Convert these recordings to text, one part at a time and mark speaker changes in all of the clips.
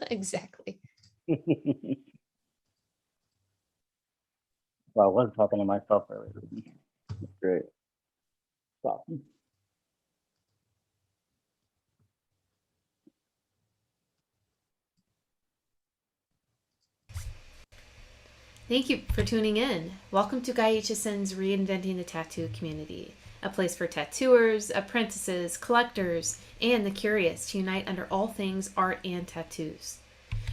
Speaker 1: Exactly.
Speaker 2: Well, I was talking to myself earlier. That's great. Wow.
Speaker 1: Thank you for tuning in. Welcome to Guy Aitchison's Reinventing the Tattoo community, a place for tattooers, apprentices, collectors, and the curious to unite under all things art and tattoos.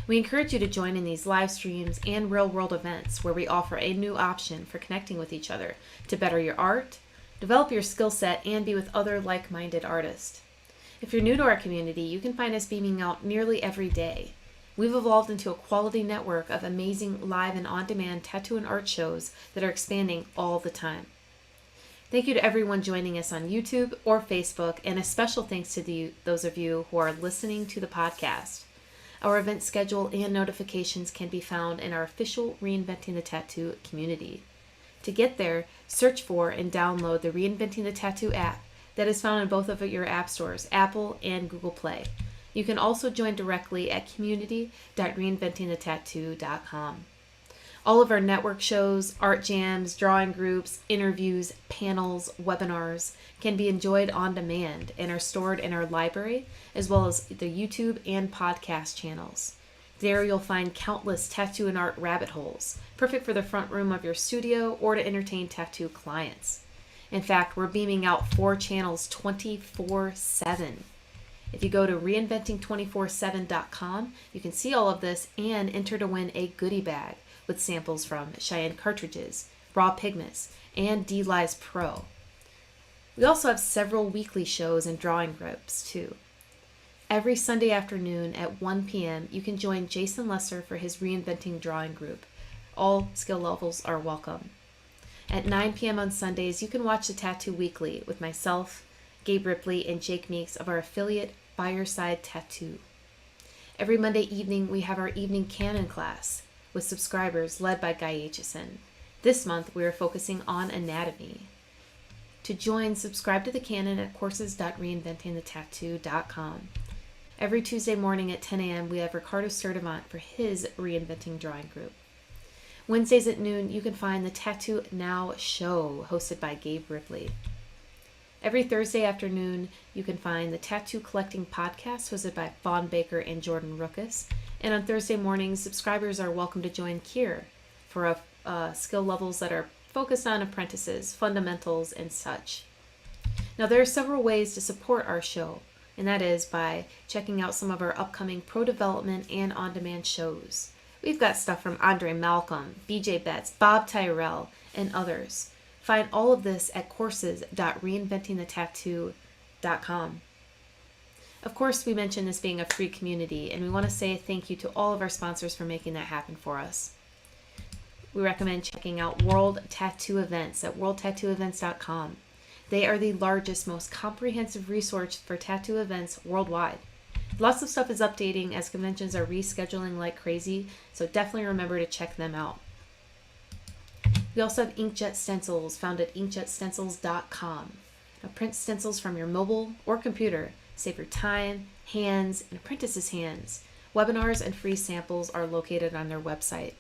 Speaker 1: We encourage you to join in these live streams and real world events where we offer a new option for connecting with each other to better your art, develop your skill set, and be with other like minded artists. If you're new to our community, you can find us beaming out nearly every day. We've evolved into a quality network of amazing live and on demand tattoo and art shows that are expanding all the time. Thank you to everyone joining us on YouTube or Facebook, and a special thanks to those of you who are listening to the podcast. Our event schedule and notifications can be found in our official Reinventing the Tattoo community. To get there, search for and download the Reinventing the Tattoo app that is found in both of your app stores, Apple and Google Play. You can also join directly at community.reinventingthetattoo.com. All of our network shows, art jams, drawing groups, interviews, panels, webinars can be enjoyed on demand and are stored in our library, as well as the YouTube and podcast channels. There you'll find countless tattoo and art rabbit holes, perfect for the front room of your studio or to entertain tattoo clients. In fact, we're beaming out 4 channels 24/7. If you go to reinventing247.com, you can see all of this and enter to win a goodie bag with samples from Cheyenne cartridges, raw pigments, and D-Lies Pro. We also have several weekly shows and drawing groups too. Every Sunday afternoon at 1 p.m., you can join Jason Lesser for his Reinventing drawing group. All skill levels are welcome. At 9 p.m. on Sundays, you can watch the Tattoo Weekly with myself, Gabe Ripley, and Jake Meeks of our affiliate Fireside Tattoo. Every Monday evening, we have our evening canon class with subscribers led by Guy Aitchison. This month, we are focusing on anatomy. To join, subscribe to the canon at courses.reinventingthetattoo.com. Every Tuesday morning at 10 a.m., we have Ricardo Sturdivant for his Reinventing drawing group. Wednesdays at noon, you can find the Tattoo Now show hosted by Gabe Ripley. Every Thursday afternoon, you can find the Tattoo Collecting podcast hosted by Fawn Baker and Jordan Rookus. And on Thursday mornings, subscribers are welcome to join Kier for skill levels that are focused on apprentices, fundamentals, and such. Now, there are several ways to support our show, and that is by checking out some of our upcoming pro development and on-demand shows. We've got stuff from Andre Malcolm, BJ Betts, Bob Tyrell, and others. Find all of this at courses.reinventingthetattoo.com. Of course, we mentioned this being a free community, and we want to say thank you to all of our sponsors for making that happen for us. We recommend checking out World Tattoo Events at worldtattooevents.com. They are the largest, most comprehensive resource for tattoo events worldwide. Lots of stuff is updating as conventions are rescheduling like crazy, so definitely remember to check them out. We also have inkjet stencils found at inkjetstencils.com. Now, print stencils from your mobile or computer. Save your time, hands, and apprentices' hands. Webinars and free samples are located on their website.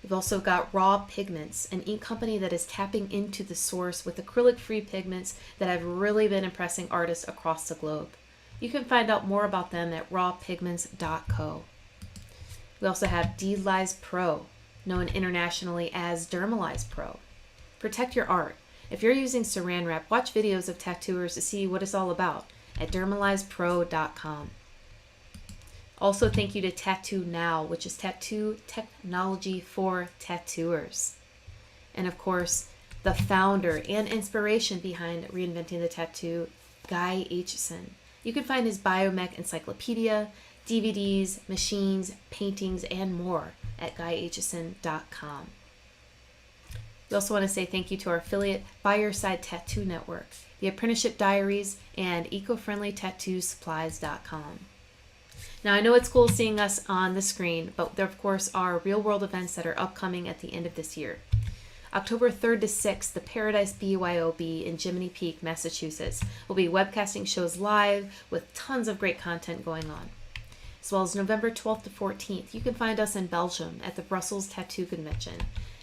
Speaker 1: We've also got Raw Pigments, an ink company that is tapping into the source with acrylic-free pigments that have really been impressing artists across the globe. You can find out more about them at rawpigments.co. We also have D-Lies Pro, known internationally as Dermalize Pro. Protect your art. If you're using saran wrap, watch videos of tattooers to see what it's all about at dermalizepro.com. Also, thank you to Tattoo Now, which is tattoo technology for tattooers. And of course, the founder and inspiration behind Reinventing the Tattoo, Guy Aitchison. You can find his Biomech Encyclopedia, DVDs, machines, paintings, and more at guyaitchison.com. We also want to say thank you to our affiliate Fireside Tattoo Network, the Apprenticeship Diaries, and ecofriendlytattoosupplies.com. Now, I know it's cool seeing us on the screen, but there, of course, are real-world events that are upcoming at the end of this year. October 3rd to 6th, the Paradise BYOB in Jiminy Peak, Massachusetts, will be webcasting shows live with tons of great content going on. as well as November 12th to 14th. You can find us in Belgium at the Brussels Tattoo Convention.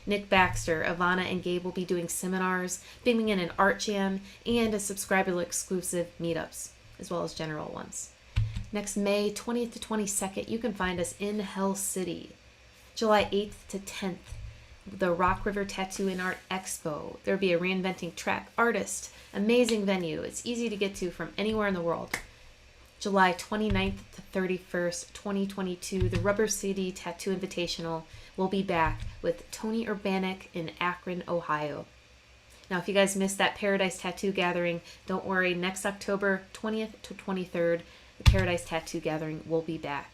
Speaker 1: Nick Baxter, Ivana, and Gabe will be doing seminars, beaming in an art jam, and a subscriber-exclusive meetups, as well as general ones. Next May 20th to 22nd, you can find us in Hell City. July 8th to 10th, the Rock River Tattoo and Art Expo. There'll be a Reinventing track, artist, amazing venue. It's easy to get to from anywhere in the world. July 29th to 31st, 2022, the Rubber City Tattoo Invitational will be back with Tony Urbanek in Akron, Ohio. Now, if you guys missed that Paradise Tattoo Gathering, don't worry. Next October 20th to 23rd, the Paradise Tattoo Gathering will be back.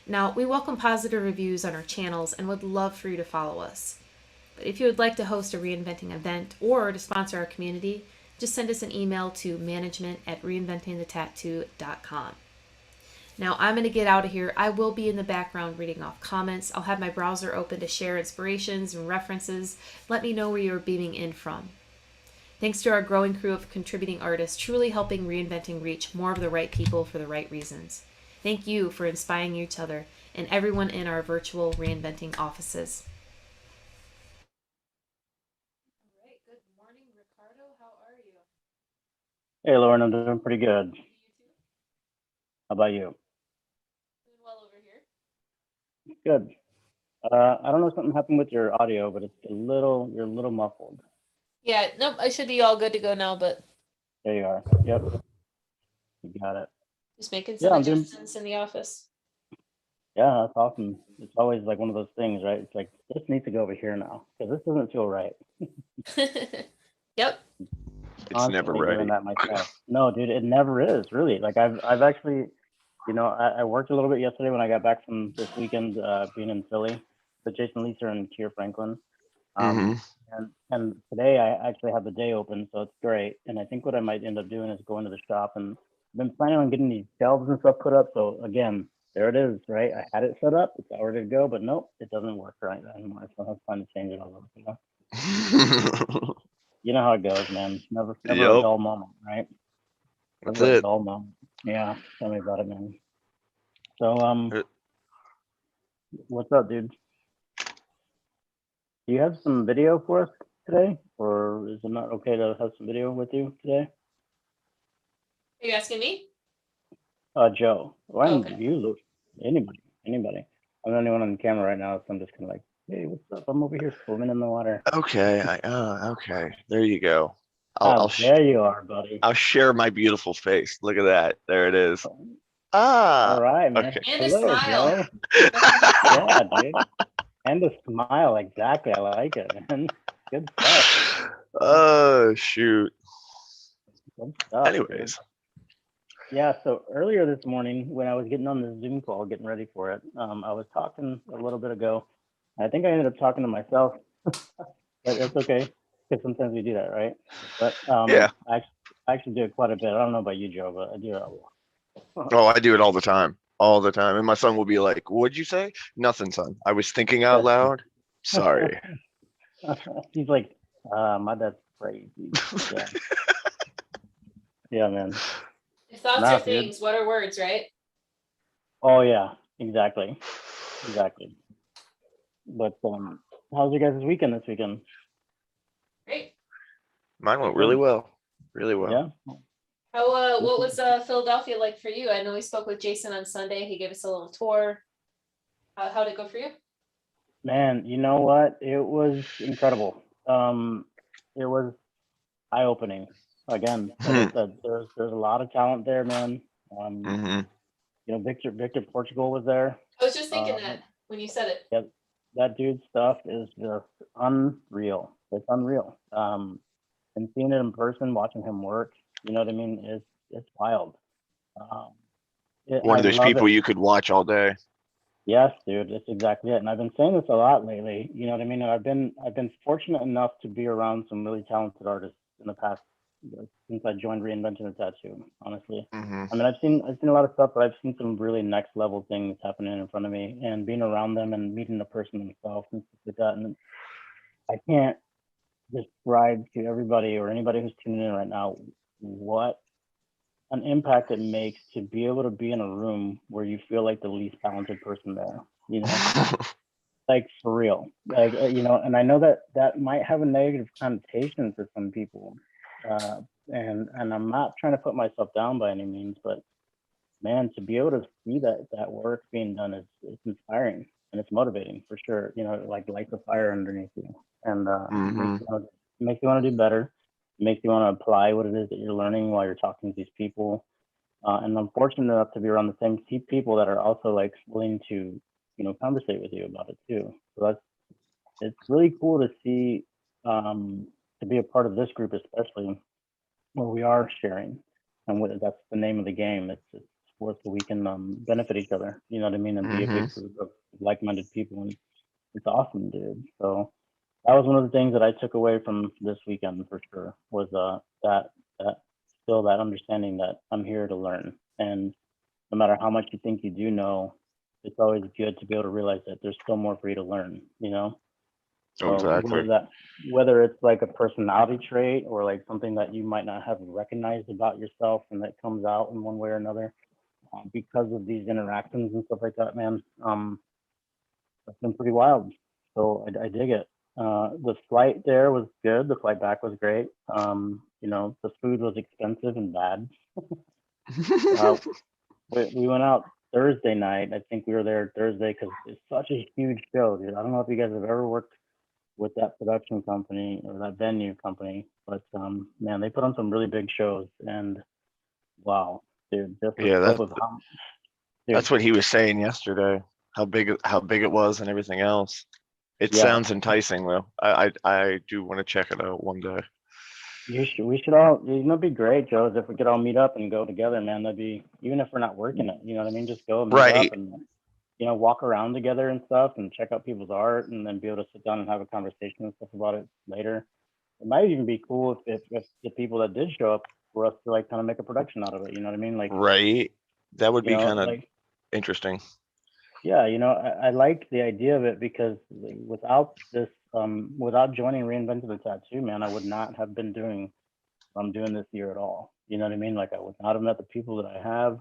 Speaker 1: Now, we welcome positive reviews on our channels and would love for you to follow us. But if you would like to host a Reinventing event or to sponsor our community, just send us an email to management@reinventingthetattoo.com. Now, I'm going to get out of here. I will be in the background reading off comments. I'll have my browser open to share inspirations and references. Let me know where you're beaming in from. Thanks to our growing crew of contributing artists, truly helping Reinventing reach more of the right people for the right reasons. Thank you for inspiring each other and everyone in our virtual Reinventing offices. All right, good morning, Ricardo. How are you?
Speaker 2: Hey, Lauren, I'm doing pretty good.
Speaker 1: You too?
Speaker 2: How about you?
Speaker 1: Doing well over here.
Speaker 2: Good. I don't know if something happened with your audio, but you're a little muffled.
Speaker 1: Yeah, nope, I should be all good to go now, but
Speaker 2: There you are. Yep. You got it.
Speaker 1: just making
Speaker 2: Yeah,
Speaker 1: some
Speaker 2: I'm doing,
Speaker 1: adjustments in the office.
Speaker 2: yeah, that's awesome. It's always like one of those things, right? It's like, this needs to go over here now, because this doesn't feel right.
Speaker 1: Yep.
Speaker 3: It's never
Speaker 2: Constantly doing
Speaker 3: ready.
Speaker 2: that myself. No, dude, it never is, really. Like, I've actually, you know, I worked a little bit yesterday when I got back from this weekend being in Philly with Jason Leeser and Kier Franklin.
Speaker 3: hmm
Speaker 2: And today I actually have the day open, so it's great. And I think what I might end up doing is going to the shop, and I've been planning on getting these shelves and stuff put up. So again, there it is, right? I had it set up, it's all ready to go, but nope, it doesn't work right anymore. So I have time to change it all over. You know how it goes, man. Never a
Speaker 3: Yep,
Speaker 2: dull moment, right?
Speaker 3: that's
Speaker 2: Never a
Speaker 3: it.
Speaker 2: dull moment. Yeah, tell me about it, man. So
Speaker 3: Uh,
Speaker 2: what's up, dude? Do you have some video for us today, or is it not okay to have some video with you today?
Speaker 1: Are you asking me?
Speaker 2: Joe. Why
Speaker 1: Oh,
Speaker 2: don't
Speaker 1: okay.
Speaker 2: you look? Anybody? I'm the only one on camera right now, so I'm just kind of like, hey, what's up? I'm over here swimming in the water.
Speaker 3: Okay, okay. There you go.
Speaker 2: There you are, buddy.
Speaker 3: I'll share my beautiful face. Look at that. There it is.
Speaker 2: All
Speaker 3: Ah,
Speaker 2: right, man.
Speaker 3: okay.
Speaker 1: And a
Speaker 2: Hello,
Speaker 1: smile.
Speaker 2: Joe. Yeah, dude. And a smile. Exactly. I like it, man. Good stuff.
Speaker 3: Oh shoot.
Speaker 2: Good stuff, dude.
Speaker 3: Anyways,
Speaker 2: Yeah, so earlier this morning when I was getting on the Zoom call, getting ready for it, I was talking a little bit ago. I think I ended up talking to myself, but that's okay, because sometimes we do that, right? But
Speaker 3: yeah.
Speaker 2: I actually do it quite a bit. I don't know about you, Joe, but I do it a lot.
Speaker 3: Oh, I do it all the time. All the time. And my son will be like, "What'd you say?" "Nothing, son. I was thinking out loud. Sorry."
Speaker 2: He's like, my dad's crazy. Yeah, yeah, man.
Speaker 1: If thoughts
Speaker 2: Nah,
Speaker 1: are
Speaker 2: dude.
Speaker 1: things, what are words, right?
Speaker 2: Oh yeah, exactly. But how's your guys' weekend this weekend?
Speaker 1: Great.
Speaker 3: Mine went really well. Really well.
Speaker 2: Yeah.
Speaker 1: How what was Philadelphia like for you? I know we spoke with Jason on Sunday. He gave us a little tour. How'd it go for you?
Speaker 2: Man, you know what? It was incredible. It was eye-opening. Again, like I said, there's a lot of talent there, man.
Speaker 3: hmm
Speaker 2: You know, Victor Portugal was there.
Speaker 1: I was just thinking that when you said it.
Speaker 2: Yeah, that dude's stuff is just unreal. It's unreal. And seeing it in person, watching him work, you know what I mean? It's wild. Um,
Speaker 3: One
Speaker 2: I
Speaker 3: of those
Speaker 2: love
Speaker 3: people
Speaker 2: it.
Speaker 3: you could watch all day.
Speaker 2: Yes, dude, that's exactly it. And I've been saying this a lot lately. You know what I mean? And I've been fortunate enough to be around some really talented artists in the past, since I joined Reinventing the Tattoo. Honestly,
Speaker 3: hmm
Speaker 2: I mean, I've seen a lot of stuff, but I've seen some really next level things happening in front of me, and being around them and meeting the person themselves and stuff like that. And I can't describe to everybody or anybody who's tuning in right now what an impact it makes to be able to be in a room where you feel like the least talented person there, you know, like for real, like, you know, and I know that that might have a negative connotation for some people. Uh, and I'm not trying to put myself down by any means, but man, to be able to see that work being done is it's inspiring and it's motivating for sure. You know, like lights a fire underneath you, and
Speaker 3: Hmm.
Speaker 2: makes you want to do better. It makes you want to apply what it is that you're learning while you're talking to these people. And I'm fortunate enough to be around the same people that are also like willing to, you know, conversate with you about it too. So that's it's really cool to see, to be a part of this group, especially where we are sharing, and that's the name of the game. It's where we can benefit each other. You know what I mean, and be a
Speaker 3: Hmm.
Speaker 2: big group of like-minded people, and it's awesome, dude. So that was one of the things that I took away from this weekend for sure. Was that still that understanding that I'm here to learn, and no matter how much you think you do know, it's always good to be able to realize that there's still more for you to learn. You know, so
Speaker 3: Exactly.
Speaker 2: whether it's like a personality trait or like something that you might not have recognized about yourself and that comes out in one way or another, because of these interactions and stuff like that, man, it's been pretty wild. So I dig it. The flight there was good. The flight back was great. You know, the food was expensive and bad. Uh, we went out Thursday night. I think we were there Thursday because it's such a huge show, dude. I don't know if you guys have ever worked with that production company or that venue company, but man, they put on some really big shows, and wow, dude, just the
Speaker 3: Yeah,
Speaker 2: scope of how, dude,
Speaker 3: that's what he was saying yesterday. How big it was and everything else. It
Speaker 2: yeah,
Speaker 3: sounds enticing though. I do want to check it out one day.
Speaker 2: we should all, you know, it'd be great, Joe, if we could all meet up and go together, man. That'd be, even if we're not working it, you know what I mean? Just go and meet up
Speaker 3: Right.
Speaker 2: and, you know, walk around together and stuff and check out people's art and then be able to sit down and have a conversation and stuff about it later. It might even be cool if the people that did show up for us to like kind of make a production out of it. You know what I mean? Like,
Speaker 3: Right. That would
Speaker 2: you
Speaker 3: be
Speaker 2: know,
Speaker 3: kind of
Speaker 2: like,
Speaker 3: interesting.
Speaker 2: yeah, you know, I like the idea of it because like, without this, without joining Reinventing the Tattoo, man, I would not have been doing what I'm doing this year at all. You know what I mean? Like, I would not have met the people that I have.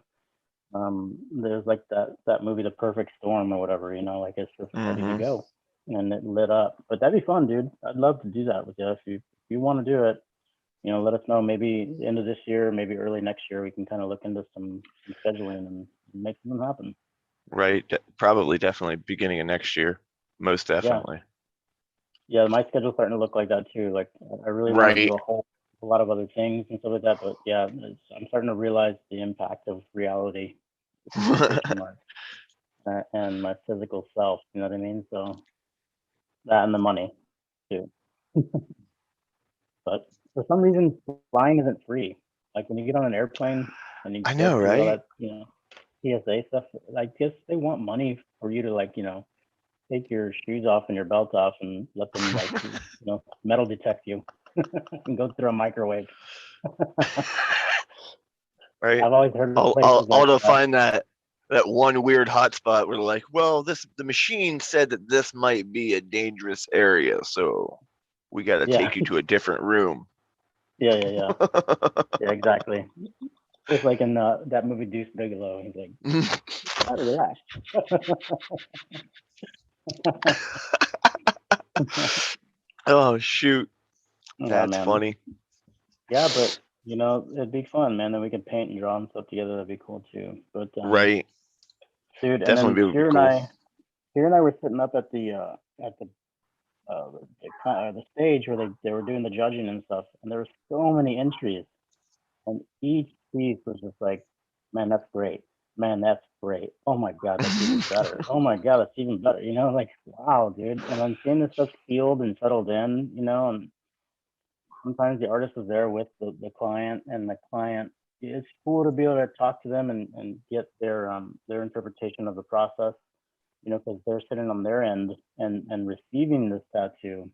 Speaker 2: There's like that movie, The Perfect Storm or whatever. You know, like it's just ready to
Speaker 3: Hmm.
Speaker 2: go, and it lit up. But that'd be fun, dude. I'd love to do that with you if you want to do it. You know, let us know. Maybe end of this year, maybe early next year, we can kind of look into some scheduling and make something happen.
Speaker 3: Right. Probably definitely beginning of next year. Most
Speaker 2: Yeah,
Speaker 3: definitely.
Speaker 2: yeah. My schedule's starting to look like that too. Like I really want to do
Speaker 3: Right.
Speaker 2: a lot of other things and stuff like that. But yeah, I'm starting to realize the impact of reality, in quotation marks, and my physical self. You know what I mean? So that and the money too. But for some reason, flying isn't free. Like when you get on an airplane and you
Speaker 3: I
Speaker 2: go
Speaker 3: know,
Speaker 2: through all
Speaker 3: right?
Speaker 2: that, you know, TSA stuff, I guess they want money for you to like, you know, take your shoes off and your belt off and let them like, you know, metal detect you and go through a microwave.
Speaker 3: Right.
Speaker 2: I've always heard of
Speaker 3: I'll
Speaker 2: places like
Speaker 3: to
Speaker 2: that.
Speaker 3: find that one weird hotspot where like, well, the machine said that this might be a dangerous area, so we got to
Speaker 2: Yeah,
Speaker 3: take you to a different room.
Speaker 2: yeah. Yeah, exactly. Just like in that movie Deuce Bigelow, he's like, try to relax.
Speaker 3: Oh shoot,
Speaker 2: Yeah,
Speaker 3: that's
Speaker 2: man.
Speaker 3: funny.
Speaker 2: Yeah, but you know, it'd be fun, man. Then we could paint and draw and stuff together. That'd be cool too. But
Speaker 3: Right.
Speaker 2: dude, and then
Speaker 3: Definitely would be cool.
Speaker 2: Here and I were sitting up at the stage where they were doing the judging and stuff, and there were so many entries, and each piece was just like, man, that's great. Man, that's great. Oh my god, that's even better. Oh my god, that's even better. You know, like wow, dude. And then seeing this stuff sealed and settled in, you know, and sometimes the artist is there with the client, and the client, it's cool to be able to talk to them and get their interpretation of the process, you know, because they're sitting on their end and receiving this tattoo,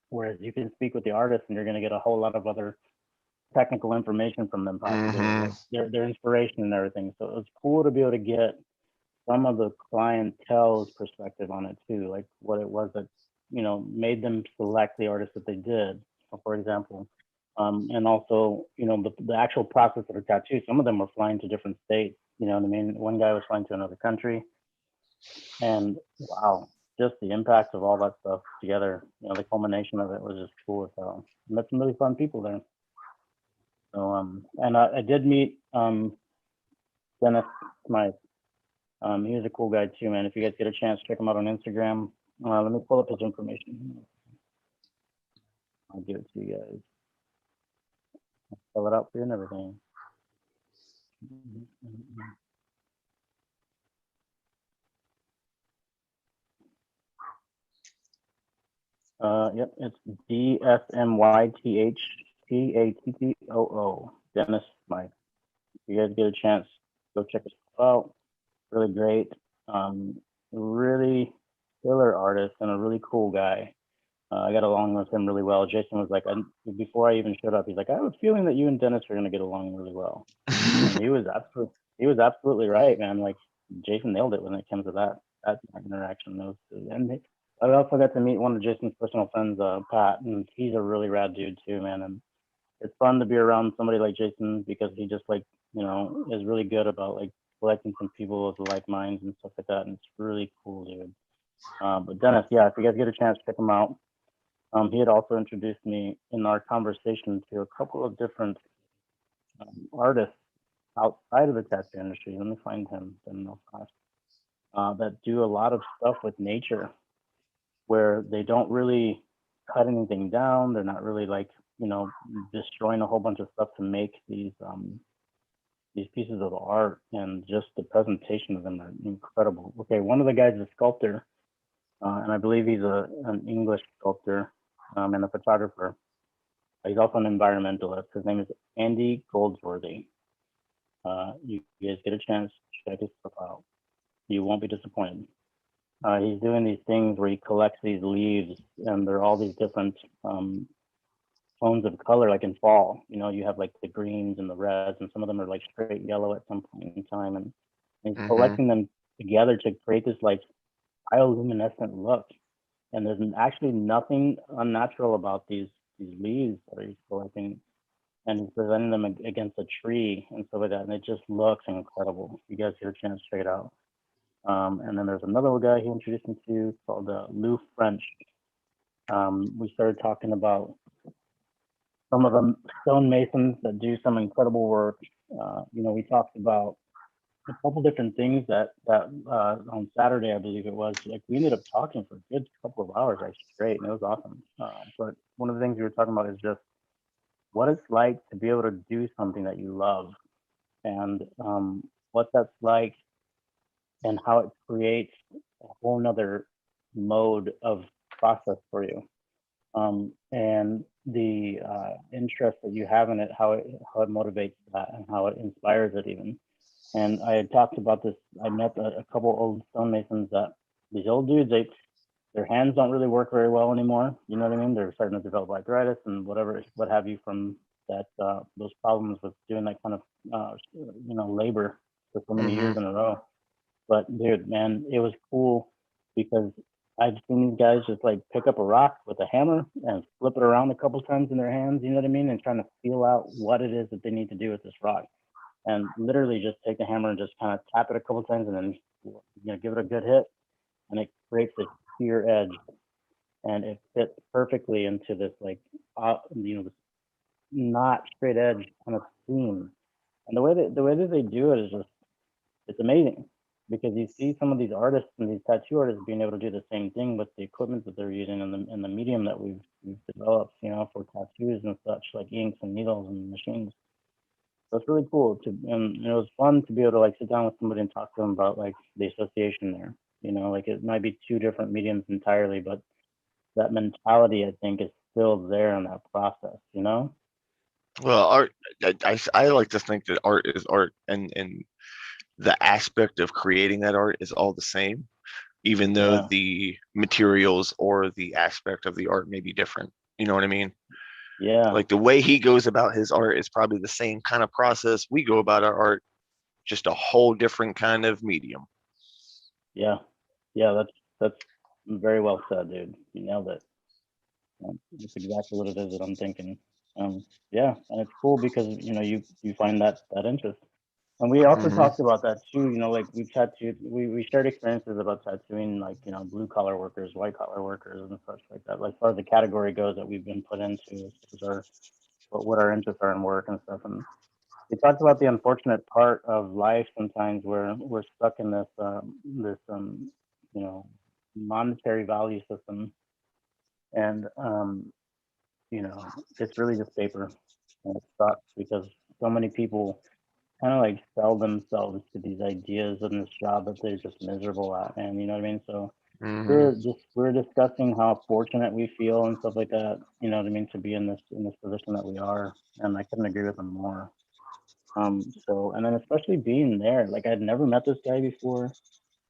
Speaker 2: whereas you can speak with the artist and you're going to get a whole lot of other technical information from them, possibly
Speaker 3: Hmm.
Speaker 2: like their inspiration and everything. So it was cool to be able to get some of the clientele's perspective on it too, like what it was that, you know, made them select the artist that they did. So for example, And also, you know, the actual process of the tattoo, some of them were flying to different states, you know what I mean? One guy was flying to another country, and wow, just the impact of all that stuff together, you know, the culmination of it was just cool as hell. Met some really fun people there. So, and I did meet Dennis Smythe. He was a cool guy too, man. If you guys get a chance, check him out on Instagram. Let me pull up his information. I'll give it to you guys. I'll spell it out for you and everything. Yep, it's DSMYTHPATTOO. Dennis Smythe. If you guys get a chance, go check his stuff out. Really great. Really killer artist and a really cool guy. I got along with him really well. Jason was like, before I even showed up, he's like, I have a feeling that you and Dennis are gonna get along really well. And he was absolutely right, man. Like Jason nailed it when it comes to that interaction. And I also got to meet one of Jason's personal friends, Pat, and he's a really rad dude too, man. And it's fun to be around somebody like Jason because he just like, you know, is really good about like collecting some people with like minds and stuff like that. And it's really cool, dude. But Dennis, yeah, if you guys get a chance, check him out. He had also introduced me in our conversation to a couple of different artists outside of the tattoo industry. Let me find him. That do a lot of stuff with nature, where they don't really cut anything down. They're not really like, you know, destroying a whole bunch of stuff to make these pieces of art, and just the presentation of them are incredible. Okay, one of the guys is a sculptor, and I believe he's an English sculptor and a photographer. He's also an environmentalist. His name is Andy Goldsworthy. You guys get a chance, check his stuff out. You won't be disappointed. He's doing these things where he collects these leaves, and they're all these different tones of color, like in fall. You know, you have like the greens and the reds, and some of them are like straight yellow at some point in time. And he's collecting them together to create this like bioluminescent look. And there's actually nothing unnatural about these leaves that he's collecting, and he's presenting them against a tree and stuff like that, and it just looks incredible. If you guys get a chance, check it out. And then there's another guy he introduced me to called Lou French. We started talking about some of the stonemasons that do some incredible work. You know, we talked about a couple different things that on Saturday, I believe it was, like we ended up talking for a good couple of hours, like straight, and it was awesome. But one of the things we were talking about is just what it's like to be able to do something that you love, and what that's like, and how it creates a whole nother mode of process for you. And the interest that you have in it, how it motivates that, and how it inspires it even. And I had talked about this. I met a couple old stonemasons that these old dudes, their hands don't really work very well anymore. You know what I mean? They're starting to develop arthritis and whatever, what have you, from that those problems with doing that kind of you know, labor for so many years in a row. But dude, man, it was cool because I've seen these guys just like pick up a rock with a hammer and flip it around a couple times in their hands, you know what I mean? And trying to feel out what it is that they need to do with this rock. And literally just take the hammer and just kind of tap it a couple times, and then, you know, give it a good hit, and it creates a sheer edge, and it fits perfectly into this like you know, this not straight edge kind of seam. And the way that they do it is just, it's amazing, because you see some of these artists and these tattoo artists being able to do the same thing with the equipment that they're using, and the medium that we've developed, you know, for tattoos and such, like inks and needles and machines. So it's really cool to, and it was fun to be able to like sit down with somebody and talk to them about like the association there. You know, like it might be two different mediums entirely, but that mentality, I think, is still there in that process. You know?
Speaker 3: Well, art, I like to think that art is art, and the aspect of creating that art is all the same, even though
Speaker 2: Yeah.
Speaker 3: the materials or the aspect of the art may be different. You know what I mean?
Speaker 2: Yeah.
Speaker 3: Like the way he goes about his art is probably the same kind of process we go about our art, just a whole different kind of medium.
Speaker 2: Yeah. Yeah. That's very well said, dude. You nailed it. That's exactly what it is that I'm thinking. Yeah, and it's cool because you find that interest. And we also
Speaker 3: Hmm.
Speaker 2: talked about that too. Like we tattooed, we shared experiences about tattooing, like blue collar workers, white collar workers, and such like that. Like, as far as the category goes that we've been put into, as our what our interests are in work and stuff. And we talked about the unfortunate part of life sometimes where we're stuck in this you know monetary value system, and it's really just paper, and it sucks because so many people kind of like sell themselves to these ideas in this job that they're just miserable at, and you know what I mean. So
Speaker 3: Hmm.
Speaker 2: we're discussing how fortunate we feel and stuff like that. You know what I mean, to be in this position that we are, and I couldn't agree with them more. So, and then especially being there, like I'd never met this guy before.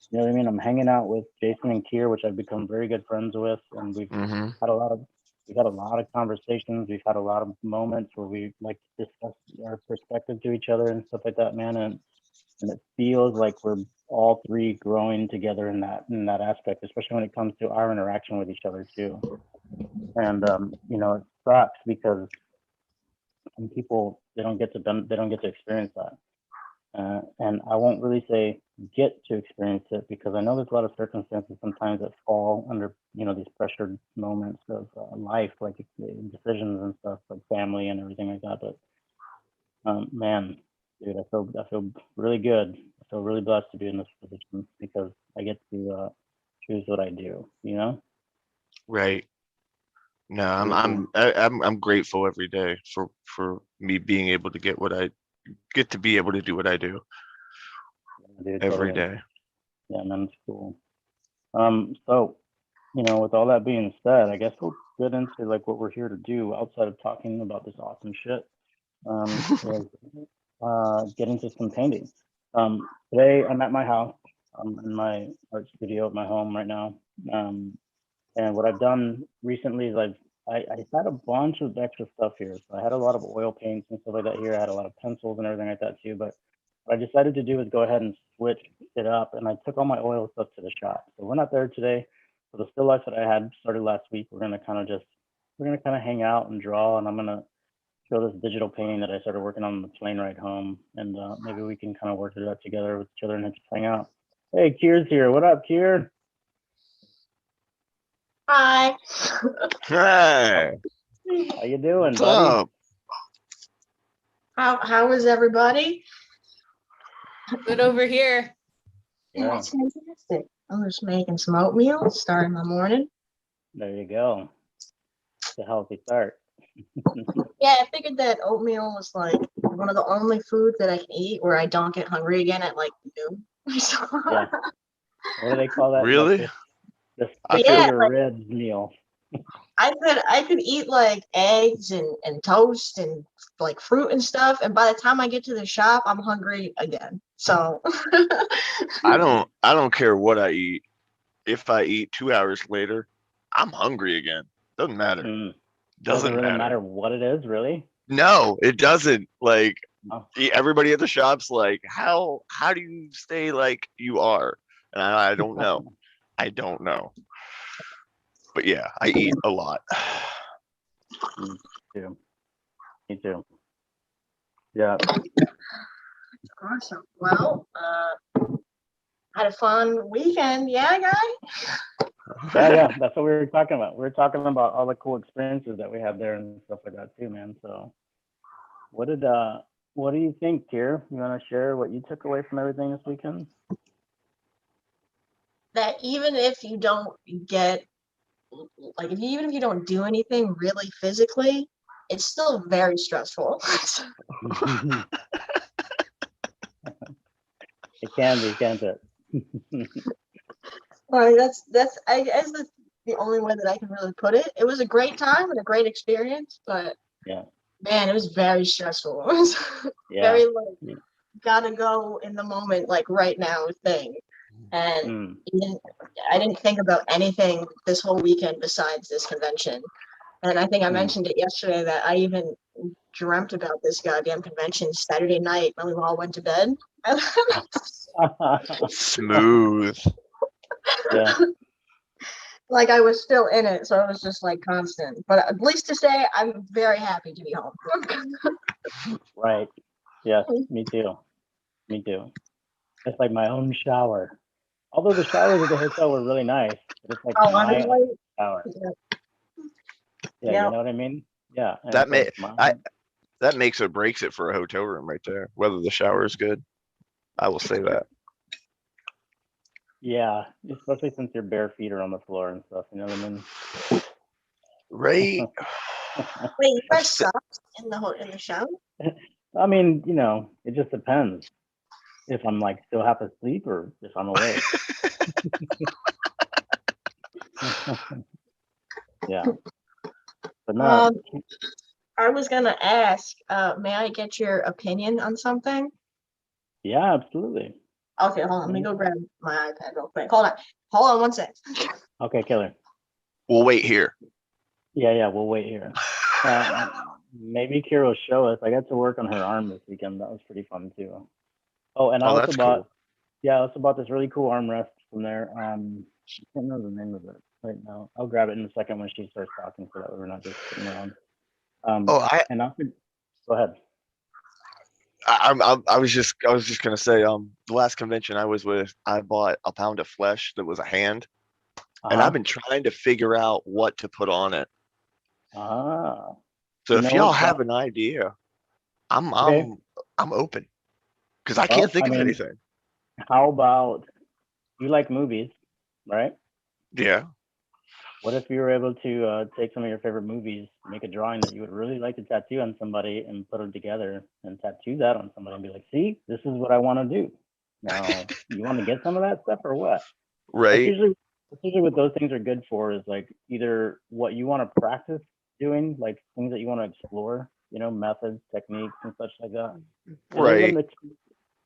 Speaker 2: You know what I mean? I'm hanging out with Jason and Kier, which I've become very good friends with, and
Speaker 3: Hmm.
Speaker 2: had a lot of we've had a lot of conversations. We've had a lot of moments where we like discuss our perspective to each other and stuff like that, man. And it feels like we're all three growing together in that aspect, especially when it comes to our interaction with each other too. And it sucks because some people they don't get to experience that. And I won't really say get to experience it because I know there's a lot of circumstances sometimes that fall under these pressured moments of life, like decisions and stuff, like family and everything like that. But man, dude, I feel really good. I feel really blessed to be in this position because I get to choose what I do. You know?
Speaker 3: Right. No,
Speaker 2: Pretty cool.
Speaker 3: I'm grateful every day for me being able to get to be able to do what I do
Speaker 2: Yeah, dude,
Speaker 3: every
Speaker 2: totally.
Speaker 3: day.
Speaker 2: Yeah, man, it's cool. So with all that being said, I guess we'll get into like what we're here to do outside of talking about this awesome shit. Is get into some painting. Today I'm at my house. I'm in my art studio at my home right now. Um, and what I've done recently is I had a bunch of extra stuff here. So I had a lot of oil paints and stuff like that here. I had a lot of pencils and everything like that too. But what I decided to do is go ahead and switch it up, and I took all my oil stuff to the shop. So we're not there today. So the still life that I had started last week, we're gonna kind of hang out and draw, and I'm gonna show this digital painting that I started working on the plane ride home, and maybe we can kind of work it out together with each other and just hang out. Hey, Kier's here. What up, Kier?
Speaker 4: Hi.
Speaker 3: Hey,
Speaker 2: How you doing,
Speaker 3: what's
Speaker 2: buddy?
Speaker 3: up?
Speaker 4: How is everybody?
Speaker 1: Good over here.
Speaker 2: Yeah,
Speaker 4: That's fantastic. I'm just making some oatmeal, starting my morning.
Speaker 2: there you go. It's a healthy start.
Speaker 4: Yeah, I figured that oatmeal was like one of the only foods that I can eat where I don't get hungry again at like noon. So,
Speaker 2: Yeah. What do they call that? Like
Speaker 3: Really?
Speaker 2: the
Speaker 3: I
Speaker 2: stick
Speaker 3: feel
Speaker 2: to
Speaker 4: yeah,
Speaker 2: your
Speaker 4: like
Speaker 2: ribs meal.
Speaker 4: I could eat like eggs and toast and like fruit and stuff, and by the time I get to the shop, I'm hungry again. So
Speaker 3: I don't care what I eat. If I eat 2 hours later, I'm hungry again. Doesn't matter.
Speaker 2: Mm. Doesn't
Speaker 3: Doesn't
Speaker 2: really
Speaker 3: matter.
Speaker 2: matter what it is, really.
Speaker 3: No, it doesn't. Like
Speaker 2: Oh.
Speaker 3: everybody at the shop's like, how do you stay like you are? And I don't know. I don't know. But yeah, I eat a lot.
Speaker 2: Me too. Me too. Yeah.
Speaker 4: awesome. Well, had a fun weekend, yeah, guy.
Speaker 2: Yeah. That's what we were talking about. We were talking about all the cool experiences that we had there and stuff like that too, man. So what did what do you think, Kier? You want to share what you took away from everything this weekend?
Speaker 4: That even if you don't get like if you, even if you don't do anything really physically, it's still very stressful.
Speaker 2: It can be, can't it?
Speaker 4: Like that's I guess that's the only way that I can really put it. It was a great time and a great experience, but
Speaker 2: Yeah.
Speaker 4: man, it was very stressful. It was
Speaker 2: Yeah.
Speaker 4: very like gotta go in the moment, like right now thing. And
Speaker 2: Mm.
Speaker 4: I didn't think about anything this whole weekend besides this convention. And I think I
Speaker 2: Mm.
Speaker 4: mentioned it yesterday that I even dreamt about this goddamn convention Saturday night when we all went to bed.
Speaker 3: Smooth.
Speaker 2: Yeah.
Speaker 4: like I was still in it, so it was just like constant. But at least to say, I'm very happy to be home.
Speaker 2: Right. Yes, me too. Me too. It's like my own shower. Although the showers at the hotel were really nice, but it's like
Speaker 4: Oh,
Speaker 2: my own
Speaker 4: honestly,
Speaker 2: shower. Yeah,
Speaker 4: yeah.
Speaker 2: you know what I mean? Yeah, and
Speaker 3: That
Speaker 2: it's
Speaker 3: may
Speaker 2: like my
Speaker 3: I that makes or breaks it for a hotel room right there. Whether the shower is good, I will say that.
Speaker 2: yeah, especially since your bare feet are on the floor and stuff. You know what I mean?
Speaker 3: Right?
Speaker 4: Wait, you wear
Speaker 3: I've st-
Speaker 4: socks in the shower?
Speaker 2: I mean, it just depends if I'm like still half asleep or if I'm awake. Yeah, but no,
Speaker 4: Um, I was gonna ask, may I get your opinion on something?
Speaker 2: yeah, absolutely.
Speaker 4: Okay, hold on. Let me go grab my iPad real quick. Hold on one sec.
Speaker 2: Okay, killer.
Speaker 3: We'll wait here.
Speaker 2: Yeah, we'll wait here. Maybe Kira will show us. I got to work on her arm this weekend. That was pretty fun too. Oh, and I
Speaker 3: Oh,
Speaker 2: also
Speaker 3: that's
Speaker 2: bought,
Speaker 3: cool.
Speaker 2: yeah, I also bought this really cool armrest from there. I can't remember the name of it right now. I'll grab it in a second when she starts talking, so that we're not just sitting around.
Speaker 3: Oh,
Speaker 2: And also, go ahead.
Speaker 3: I was just gonna say, the last convention I was with, I bought a pound of flesh that was a hand, and I've been trying to figure out what to put on it.
Speaker 2: Ah,
Speaker 3: So
Speaker 2: you
Speaker 3: if
Speaker 2: know
Speaker 3: y'all
Speaker 2: what?
Speaker 3: have an idea, I'm
Speaker 2: Okay.
Speaker 3: I'm open because I can't
Speaker 2: Well,
Speaker 3: think
Speaker 2: I
Speaker 3: of
Speaker 2: mean,
Speaker 3: anything.
Speaker 2: how about you like movies, right?
Speaker 3: Yeah.
Speaker 2: What if you were able to take some of your favorite movies, make a drawing that you would really like to tattoo on somebody, and put them together and tattoo that on somebody and be like, see, this is what I want to do. Now, you want to get some of that stuff or what? That's
Speaker 3: Right.
Speaker 2: usually what those things are good for is like either what you want to practice doing, like things that you want to explore, methods, techniques, and such like that. And those are
Speaker 3: Right.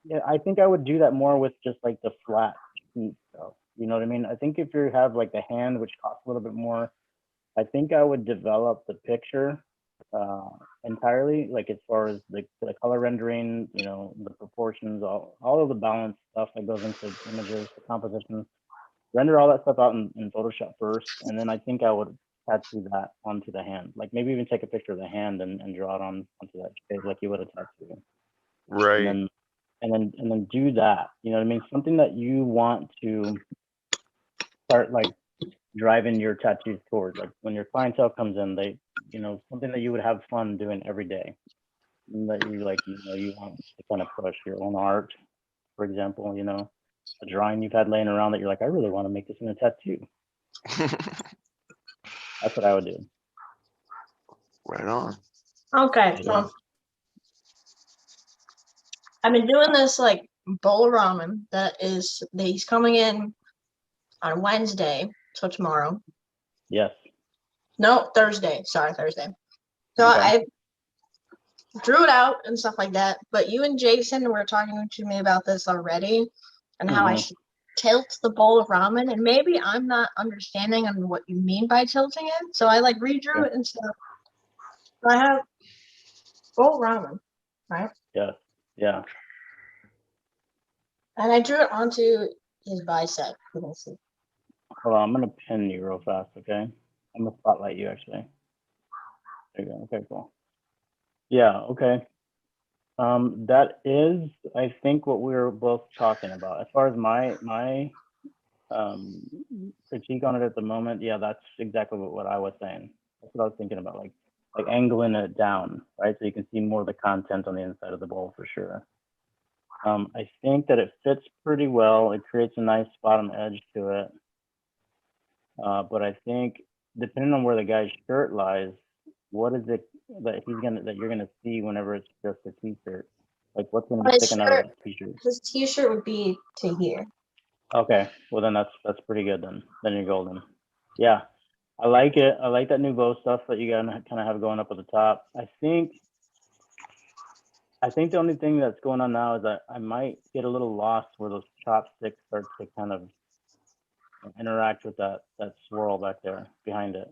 Speaker 2: yeah, I think I would do that more with just like the flat sheet stuff. You know what I mean? I think if you have like the hand, which costs a little bit more, I think I would develop the picture uh, entirely, like as far as the color rendering, the proportions, all of the balance stuff that goes into images, the composition, render all that stuff out in Photoshop first, and then I think I would tattoo that onto the hand. Like maybe even take a picture of the hand and draw it onto that shape like you would a tattoo. And
Speaker 3: Right.
Speaker 2: then and then do that. You know what I mean? Something that you want to start like driving your tattoos towards. Like when your clientele comes in, they something that you would have fun doing every day. And that you like, you want to kind of push your own art, for example, a drawing you've had laying around that you're like, I really want to make this in a tattoo. That's what I would do.
Speaker 3: Right on.
Speaker 4: Okay,
Speaker 2: Yeah.
Speaker 4: so I've been doing this like bowl of ramen he's coming in on Wednesday, so tomorrow.
Speaker 2: Yes.
Speaker 4: No, Thursday. Sorry, Thursday. So
Speaker 2: Okay.
Speaker 4: I drew it out and stuff like that. But you and Jason were talking to me about this already and how I should tilt the bowl of ramen. And maybe I'm not understanding on what you mean by tilting it. So I like redrew it and stuff. So I have bowl ramen, right?
Speaker 2: Yes. Yeah.
Speaker 4: And I drew it onto his bicep. You can see.
Speaker 2: Hold on, I'm gonna pin you real fast, okay? I'm gonna spotlight you actually. There you go. Okay, cool. Yeah, okay. That is, I think, what we were both talking about. As far as my critique on it at the moment, yeah, that's exactly what I was saying. That's what I was thinking about, like angling it down, right? So you can see more of the content on the inside of the bowl for sure. I think that it fits pretty well. It creates a nice bottom edge to it. But I think depending on where the guy's shirt lies, what is it that you're gonna see whenever it's just a t-shirt? Like what's gonna be sticking out of that t-shirt?
Speaker 4: His t-shirt would be to here.
Speaker 2: Okay, well then that's pretty good then. Then you're golden. Yeah, I like it. I like that new bow stuff that you gotta kind of have going up at the top. I think the only thing that's going on now is that I might get a little lost where those chopsticks start to kind of interact with that swirl back there behind it.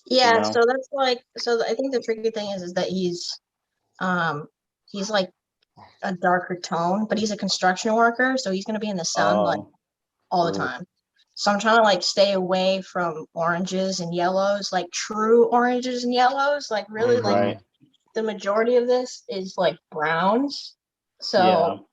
Speaker 4: Yeah, so that's like, I think the tricky thing is that he's like a darker tone, but he's a construction worker, so he's gonna be in the sun like all the time. So I'm trying to like stay away from oranges and yellows, like true oranges and yellows. Like really, like
Speaker 2: Right.
Speaker 4: the majority of this is like browns.
Speaker 2: Yeah.
Speaker 4: So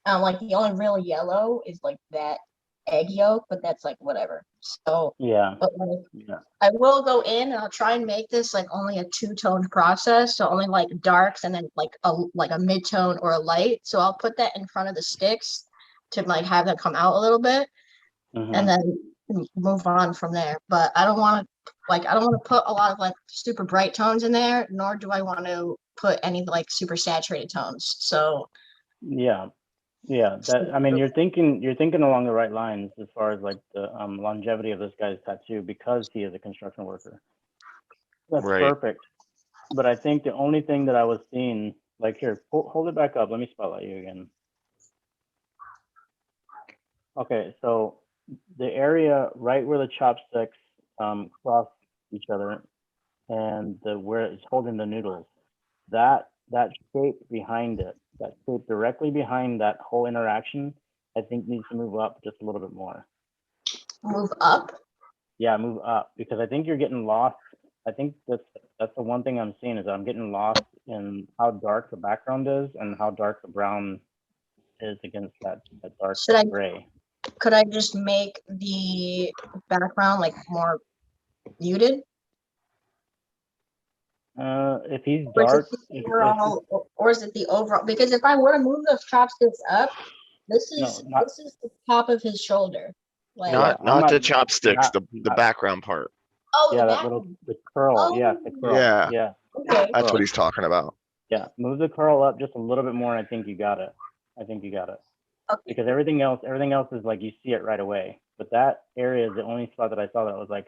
Speaker 4: like the only real yellow is like that egg yolk, but that's like whatever. So,
Speaker 2: Yeah.
Speaker 4: but like,
Speaker 2: Yeah.
Speaker 4: I will go in and I'll try and make this like only a two-toned process, so only like darks and then like a mid-tone or a light. So I'll put that in front of the sticks to like have them come out a little bit, and
Speaker 2: Mhm.
Speaker 4: then move on from there. But I don't want to put a lot of like super bright tones in there, nor do I want to put any like super saturated tones. So
Speaker 2: Yeah. Yeah. That, I mean, you're thinking along the right lines as far as like the longevity of this guy's tattoo because he is a construction worker. That's
Speaker 3: Right.
Speaker 2: perfect. But I think the only thing that I was seeing, like here, hold it back up. Let me spotlight you again. Okay, so the area right where the chopsticks cross each other and the where it's holding the noodles, that shape behind it, that shape directly behind that whole interaction, I think needs to move up just a little bit more.
Speaker 4: move up.
Speaker 2: Yeah, move up because I think you're getting lost. I think that's the one thing I'm seeing is I'm getting lost in how dark the background is and how dark the brown is against that dark
Speaker 4: Should I
Speaker 2: gray.
Speaker 4: could I just make the background like more muted?
Speaker 2: If he's
Speaker 4: Or is it
Speaker 2: dark,
Speaker 4: the
Speaker 2: if
Speaker 4: overall, or is it the overall? Because if I were to move those chopsticks up, this
Speaker 2: no,
Speaker 4: is
Speaker 2: not
Speaker 4: this is the top of his shoulder. Like,
Speaker 2: yeah, I'm
Speaker 3: Not
Speaker 2: not
Speaker 3: the chopsticks, the
Speaker 2: not
Speaker 3: background part.
Speaker 4: oh, the
Speaker 2: yeah, that
Speaker 4: back
Speaker 2: little
Speaker 4: one.
Speaker 2: the curl, yeah, the
Speaker 4: Oh,
Speaker 2: curl,
Speaker 3: Yeah,
Speaker 2: yeah,
Speaker 4: okay.
Speaker 3: that's what
Speaker 2: curl,
Speaker 3: he's talking about.
Speaker 2: yeah. Move the curl up just a little bit more, and I think you got it. I think you got it
Speaker 4: Okay.
Speaker 2: because everything else is like you see it right away. But that area is the only spot that I saw that was like,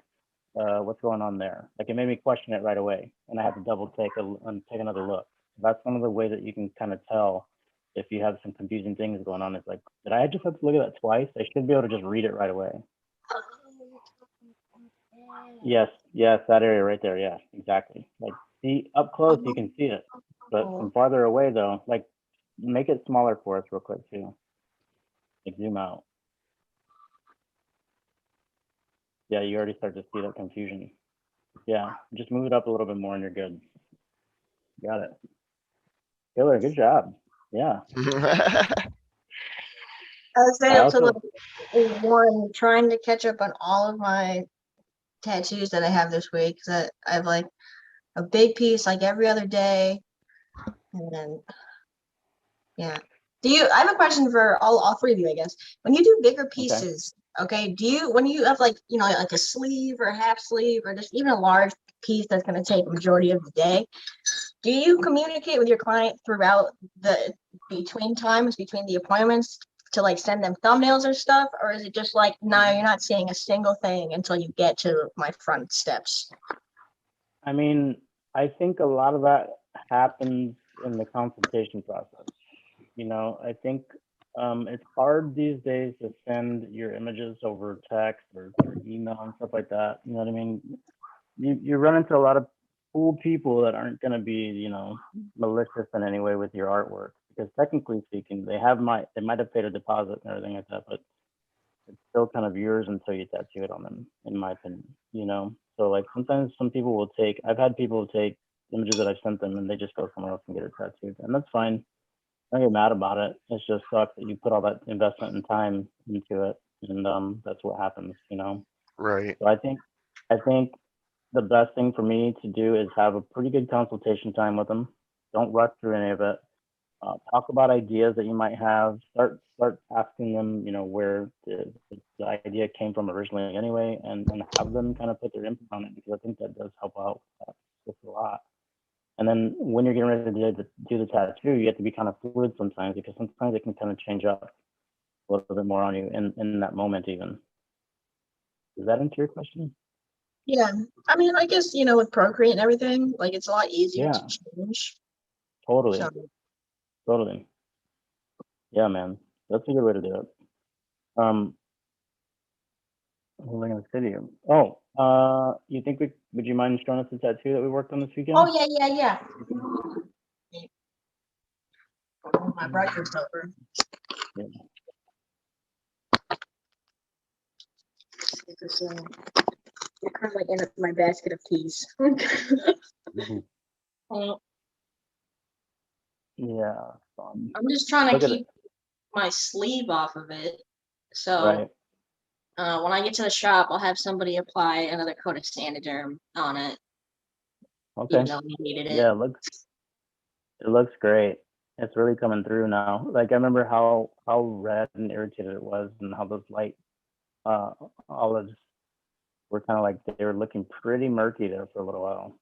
Speaker 2: what's going on there? Like it made me question it right away, and I had to double take and take another look. That's one of the ways that you can kind of tell if you have some confusing things going on. It's like, did I just have to look at that twice? I should be able to just read it right away. Yes, yes, that area right there. Yeah, exactly. Like, see up close, you can see it, but from farther away though, like, make it smaller for us real quick too. Like, zoom out. Yeah, you already start to see that confusion. Yeah, just move it up a little bit more and you're good. Got it. Killer, good job. Yeah.
Speaker 4: I was
Speaker 2: I
Speaker 4: saying to
Speaker 2: also,
Speaker 4: one trying to catch up on all of my tattoos that I have this week. That I have like a big piece like every other day, and then yeah. I have a question for all three of you, I guess. When you do bigger
Speaker 2: okay.
Speaker 4: pieces, okay, when you have like, like a sleeve or a half sleeve or just even a large piece that's going to take a majority of the day, do you communicate with your client throughout between the appointments to like send them thumbnails or stuff? Or is it just like, no, you're not seeing a single thing until you get to my front steps?
Speaker 2: I mean, I think a lot of that happens in the consultation process. I think it's hard these days to send your images over text or email and stuff like that. You know what I mean? You run into a lot of cool people that aren't going to be, malicious in any way with your artwork because technically speaking, they might have paid a deposit and everything like that, but it's still kind of yours until you tattoo it on them, in my opinion. So like sometimes some people will I've had people take images that I've sent them and they just go somewhere else and get it tattooed, and that's fine. I don't get mad about it. It just sucks that you put all that investment and time into it, and that's what happens.
Speaker 3: Right.
Speaker 2: So I think the best thing for me to do is have a pretty good consultation time with them. Don't rush through any of it. Talk about ideas that you might have. Start asking them, where the idea came from originally, anyway, and have them kind of put their input on it because I think that does help out just a lot. And then when you're getting ready to do the tattoo, you have to be kind of fluid sometimes because sometimes it can kind of change up a little bit more on you in that moment even. Does that answer your question?
Speaker 4: Yeah. I mean, I guess, with Procreate and everything, like it's a lot easier
Speaker 2: Yeah,
Speaker 4: to change.
Speaker 2: totally.
Speaker 4: So
Speaker 2: Totally. Yeah, man. That's a good way to do it. What was I going to say to you? Oh, you think would you mind showing us the tattoo that we worked on this weekend?
Speaker 4: oh yeah. My brightness over.
Speaker 2: Yeah.
Speaker 4: because you're kind of like in my basket of keys.
Speaker 2: Mhm. Yeah, fun.
Speaker 4: I'm just trying
Speaker 2: Look
Speaker 4: to
Speaker 2: at
Speaker 4: keep
Speaker 2: it.
Speaker 4: my sleeve off of it. So
Speaker 2: Right.
Speaker 4: when I get to the shop, I'll have somebody apply another coat of Sandiderm on it,
Speaker 2: Okay.
Speaker 4: even though we needed it.
Speaker 2: Yeah, it looks great. It's really coming through now. Like I remember how red and irritated it was, and how those light olives were kind of like they were looking pretty murky there for a little while.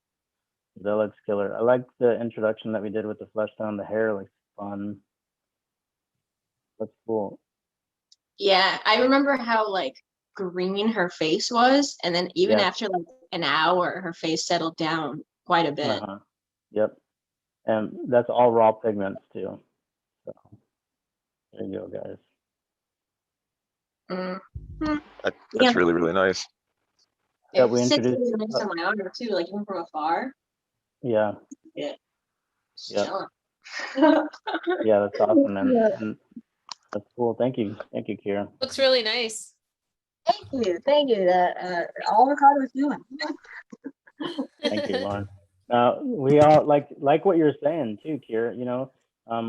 Speaker 2: That looks killer. I like the introduction that we did with the flesh tone. The hair looks fun. That's cool.
Speaker 4: Yeah, I remember how like green her face was, and then even
Speaker 2: Yes.
Speaker 4: after like an hour, her face settled down quite a bit.
Speaker 2: Uh-huh. Yep. And that's all raw pigments too. So there you go, guys.
Speaker 4: Mm.
Speaker 3: That's
Speaker 4: Yeah,
Speaker 3: really, really nice.
Speaker 2: Yeah,
Speaker 4: it
Speaker 2: we
Speaker 4: sits
Speaker 2: introduced.
Speaker 4: really nice on my arm too, like even from afar.
Speaker 2: Yeah.
Speaker 4: It's
Speaker 2: Yep.
Speaker 4: chilling.
Speaker 2: Yeah, that's awesome, man. And that's cool. Thank you, Kira.
Speaker 1: Looks really nice.
Speaker 4: Thank you. All Ricardo was doing.
Speaker 2: Thank you, Lauren. We all like what you're saying too, Kira. You know,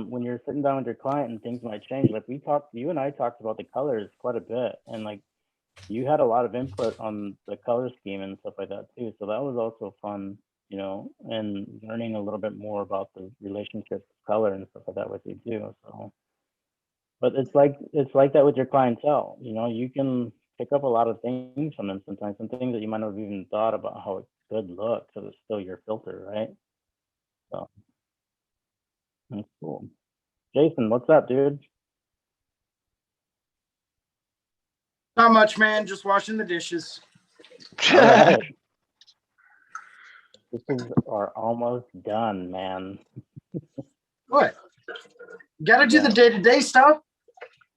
Speaker 2: when you're sitting down with your client and things might change. Like you and I talked about the colors quite a bit, and like you had a lot of input on the color scheme and stuff like that too. So that was also fun, you know, and learning a little bit more about the relationship of color and stuff like that with you too. So, but it's like that with your clientele. You know, you can pick up a lot of things from them sometimes, some things that you might not have even thought about how it could look, because it's still your filter, right? So that's cool. Jason, what's up, dude?
Speaker 5: Not much, man. Just washing the dishes.
Speaker 2: All right. Dishes are almost done, man.
Speaker 5: What? You got to do
Speaker 2: Yeah.
Speaker 5: the day-to-day stuff.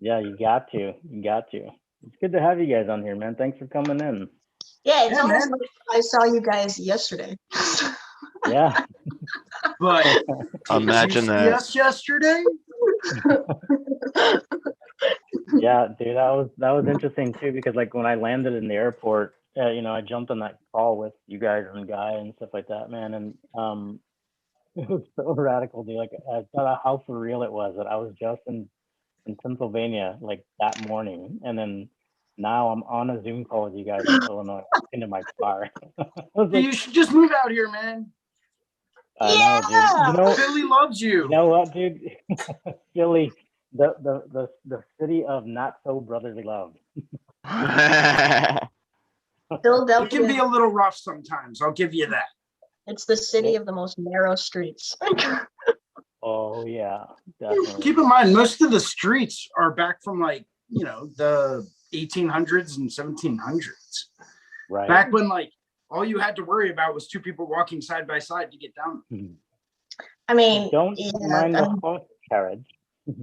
Speaker 2: Yeah, you got to. You got to. It's good to have you guys on here, man. Thanks for coming in.
Speaker 4: Yeah, it's
Speaker 5: Yeah,
Speaker 4: almost
Speaker 5: man.
Speaker 4: like I saw you guys yesterday.
Speaker 2: Yeah.
Speaker 5: But
Speaker 3: Imagine
Speaker 5: did you see
Speaker 3: that.
Speaker 5: us yesterday?
Speaker 2: Yeah, dude, that was interesting too, because like when I landed in the airport, you know, I jumped on that call with you guys and Guy and stuff like that, man, and it was so radical, dude. Like I thought how for real it was that I was just in Pennsylvania like that morning, and then now I'm on a Zoom call with you guys in Illinois, into my car. I was like,
Speaker 5: You should just move out here, man.
Speaker 2: I know, dude. You know,
Speaker 5: Philly loves you.
Speaker 2: you know what, dude? Philly, the city of not so brotherly love.
Speaker 5: It
Speaker 4: Philadelphia,
Speaker 5: can be a little rough sometimes. I'll give you that.
Speaker 4: it's the city of the most narrow streets.
Speaker 2: Oh yeah, definitely.
Speaker 5: Keep in mind, most of the streets are back from like, you know, the 1800s and 1700s.
Speaker 2: Right.
Speaker 5: Back when like all you had to worry about was two people walking side by side to get down.
Speaker 4: I mean,
Speaker 2: Don't
Speaker 4: yeah,
Speaker 2: mind
Speaker 4: I
Speaker 2: the
Speaker 4: mean,
Speaker 2: horse carriage.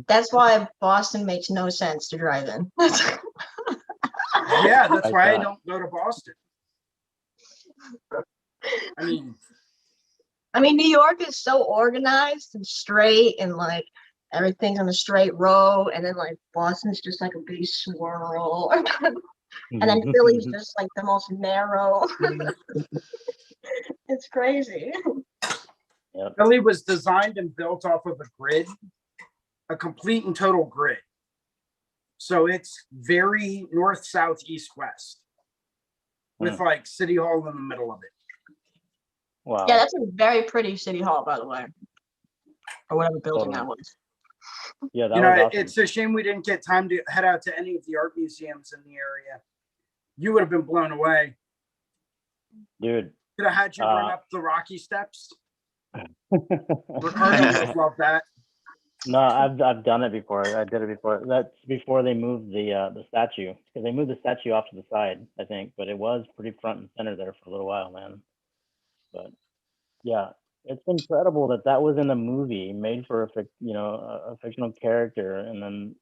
Speaker 4: that's why Boston makes no sense to drive in.
Speaker 5: Yeah, that's
Speaker 2: Like
Speaker 5: why I
Speaker 2: that.
Speaker 5: don't go to Boston.
Speaker 4: I mean, New York is so organized and straight, and like everything's on a straight row, and then like Boston's just like a big swirl, and then Philly's just like the most narrow. It's crazy.
Speaker 2: Yep.
Speaker 5: Philly was designed and built off of a grid, a complete and total grid. So it's very north, south, east, west, with like City Hall in the middle of it.
Speaker 2: Wow.
Speaker 4: Yeah, that's a very pretty city hall, by the way, or whatever building that
Speaker 2: Totally.
Speaker 4: was.
Speaker 2: Yeah, that
Speaker 5: You
Speaker 2: was
Speaker 5: know,
Speaker 2: awesome.
Speaker 5: it's a shame we didn't get time to head out to any of the art museums in the area. You would have been blown away.
Speaker 2: Dude.
Speaker 5: Could have had you run up the Rocky Steps. Ricardo would love that.
Speaker 2: No, I've done it before. I did it before. That's before they moved the statue, because they moved the statue off to the side, I think. But it was pretty front and center there for a little while, man. But yeah, it's incredible that that was in a movie made for a fictional character, and then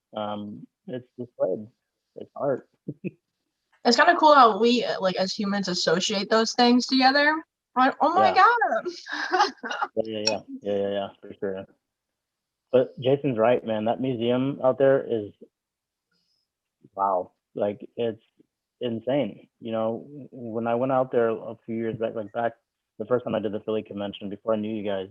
Speaker 2: it's displayed. It's art.
Speaker 4: It's kind of cool how we, like, as humans, associate those things together. Like, oh my god.
Speaker 2: Yeah, for sure. But Jason's right, man. That museum out there is wow. Like it's insane. You know, when I went out there a few years back, like back the first time I did the Philly convention before I knew you guys,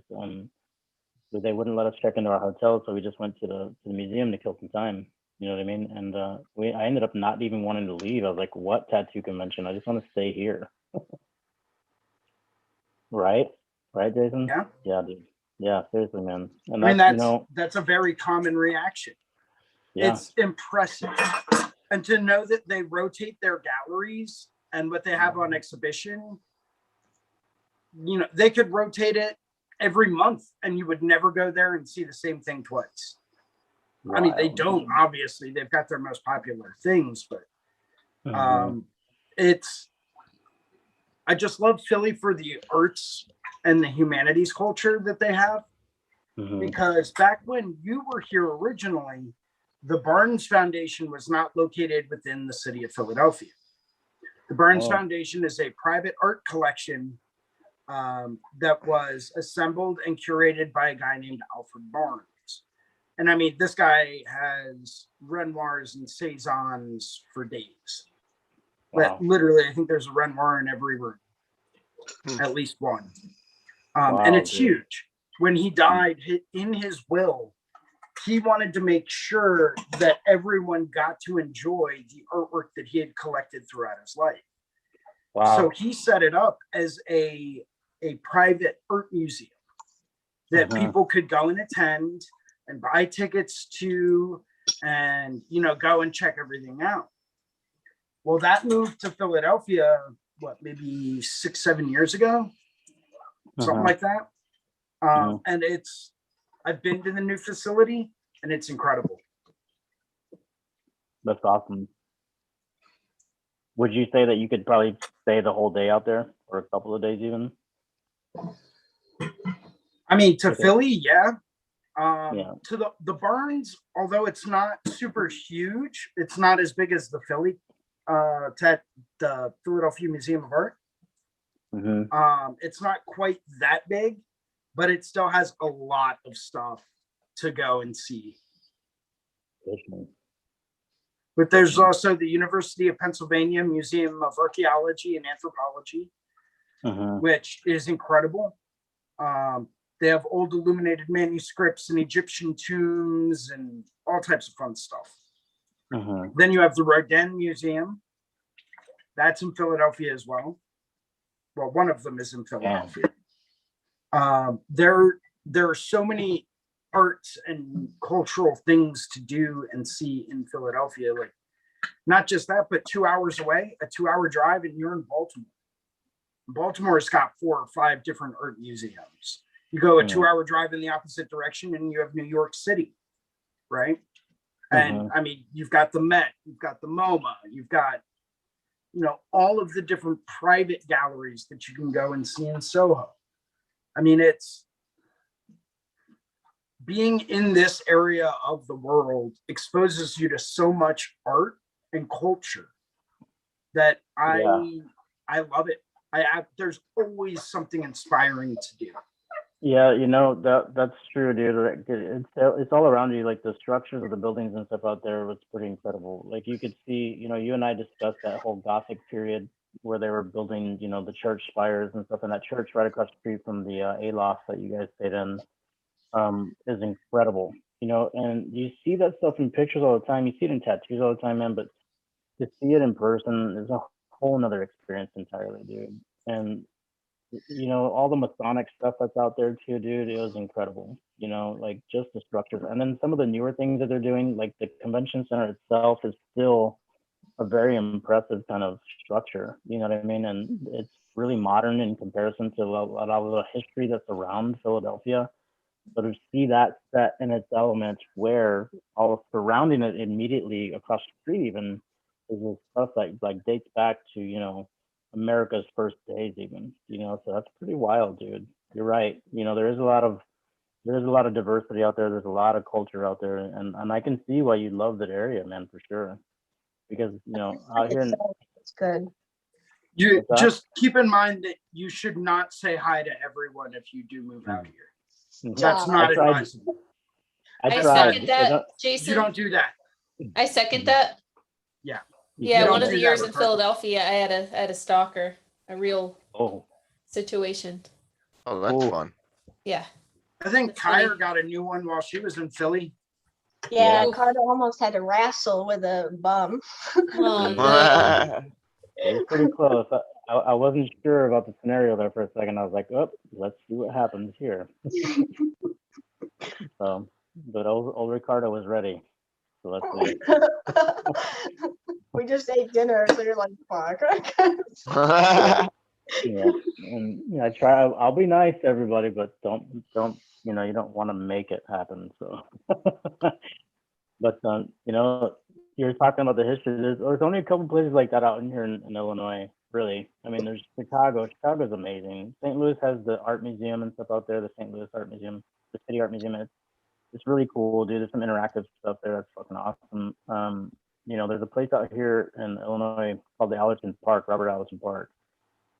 Speaker 2: they wouldn't let us check into our hotel, so we just went to the museum to kill some time. You know what I mean? And I ended up not even wanting to leave. I was like, what tattoo convention? I just want to stay here. Right, Jason?
Speaker 5: Yeah.
Speaker 2: Yeah, dude. Yeah, seriously, man. And
Speaker 5: I mean,
Speaker 2: that's, you know,
Speaker 5: that's a very common reaction.
Speaker 2: yeah.
Speaker 5: It's impressive. And to know that they rotate their galleries and what they have on exhibition, you know, they could rotate it every month and you would never go there and see the same thing twice. I mean, they
Speaker 2: Wild.
Speaker 5: don't, obviously. They've got their most popular things, but
Speaker 2: Mhm.
Speaker 5: I just love Philly for the arts and the humanities culture that they have.
Speaker 2: Mhm.
Speaker 5: Because back when you were here originally, the Barnes Foundation was not located within the city of Philadelphia. The Barnes
Speaker 2: Oh.
Speaker 5: Foundation is a private art collection that was assembled and curated by a guy named Alfred Barnes. And I mean, this guy has Renoirs and Cezannes for days.
Speaker 2: Wow.
Speaker 5: But literally, I think there's a Renoir in every room, at least one.
Speaker 2: Wow,
Speaker 5: and it's
Speaker 2: dude.
Speaker 5: huge. When he died, in his will, he wanted to make sure that everyone got to enjoy the artwork that he had collected throughout his life.
Speaker 2: Wow.
Speaker 5: So he set it up as a private art museum that people could go and attend and buy tickets to, and, you know, go and check everything out. Well, that moved to Philadelphia, what, maybe 6-7 years ago, something like that. And I've been to the new facility and it's incredible.
Speaker 2: That's awesome. Would you say that you could probably stay the whole day out there, or a couple of days even?
Speaker 5: I mean, to
Speaker 2: Okay.
Speaker 5: Philly, yeah.
Speaker 2: Yeah.
Speaker 5: To the Barnes, although it's not super huge, it's not as big as the Philly, the Philadelphia Museum of Art.
Speaker 2: Mhm.
Speaker 5: It's not quite that big, but it still has a lot of stuff to go and see.
Speaker 2: Definitely.
Speaker 5: But there's also the University of Pennsylvania Museum of Archaeology and Anthropology, which is incredible. They have old illuminated manuscripts and Egyptian tombs and all types of fun stuff. Then you have the Rodin Museum. That's in Philadelphia as well. Well, one of them is in Philadelphia. There are so many arts and cultural things to do and see in Philadelphia. Like, not just that, but 2 hours away, a 2-hour drive, and you're in Baltimore. Baltimore's got 4 or 5 different art museums. You go a 2-hour drive in the opposite direction and you have New York City, right? And I mean, you've got the Met, you've got the MoMA, you've got, you know, all of the different private galleries that you can go and see in Soho. I mean, it's being in this area of the world exposes you to so much art and culture that I love it. There's always something inspiring to do.
Speaker 2: Yeah, you know, that's true, dude. It's all around you. Like the structures of the buildings and stuff out there was pretty incredible. Like you could see, you know, you and I discussed that whole Gothic period where they were building, you know, the church spires and stuff. And that church right across the street from the Aloft that you guys stayed in is incredible. You know, and you see that stuff in pictures all the time. You see it in tattoos all the time, man. But to see it in person is a whole nother experience entirely, dude. And you know, all the Masonic stuff that's out there too, dude, it was incredible. You know, like just the structures. And then some of the newer things that they're doing, like the convention center itself is still a very impressive kind of structure. You know what I mean? And it's really modern in comparison to a lot of the history that's around Philadelphia. So to see that set in its elements where all surrounding it immediately across the street even is this stuff that like dates back to, you know, America's first days even, you know, so that's pretty wild, dude. You're right. You know, there's a lot of diversity out there. There's a lot of culture out there, and I can see why you love that area, man, for sure. Because, you know, out here
Speaker 4: It's good.
Speaker 5: You just keep in mind that you should not say hi to everyone if you do move out here. That's not advisable.
Speaker 1: I second that, Jason.
Speaker 5: You don't do that.
Speaker 1: I second that.
Speaker 5: Yeah.
Speaker 1: Yeah,
Speaker 5: Don't
Speaker 1: one of
Speaker 5: do
Speaker 1: the
Speaker 5: that,
Speaker 1: years in
Speaker 5: Ricardo.
Speaker 1: Philadelphia, I had a stalker, a real
Speaker 2: Oh,
Speaker 1: situation.
Speaker 3: Oh, that's
Speaker 2: Cool.
Speaker 3: fun.
Speaker 1: Yeah.
Speaker 5: I think
Speaker 1: That's funny.
Speaker 5: Kyra got a new one while she was in Philly.
Speaker 4: Yeah,
Speaker 2: Yeah.
Speaker 4: Carter almost had to wrestle with a bum.
Speaker 1: Oh no.
Speaker 2: it was pretty close. I wasn't sure about the scenario there for a second. I was like, oh, let's see what happens here. So, but old Ricardo was ready. So let's see.
Speaker 4: We just ate dinner, so you're like, fuck.
Speaker 2: Yeah, and I try. I'll be nice to everybody, but don't you don't want to make it happen. So, but you're talking about the history. There's only a couple places like that out in here in Illinois. Really, I mean, there's Chicago. Chicago's amazing. St. Louis has the art museum and stuff out there. The St. Louis Art Museum, the City Art Museum. It's really cool, dude. There's some interactive stuff there that's fucking awesome. There's a place out here in Illinois called the Allerton Park, Robert Allerton Park.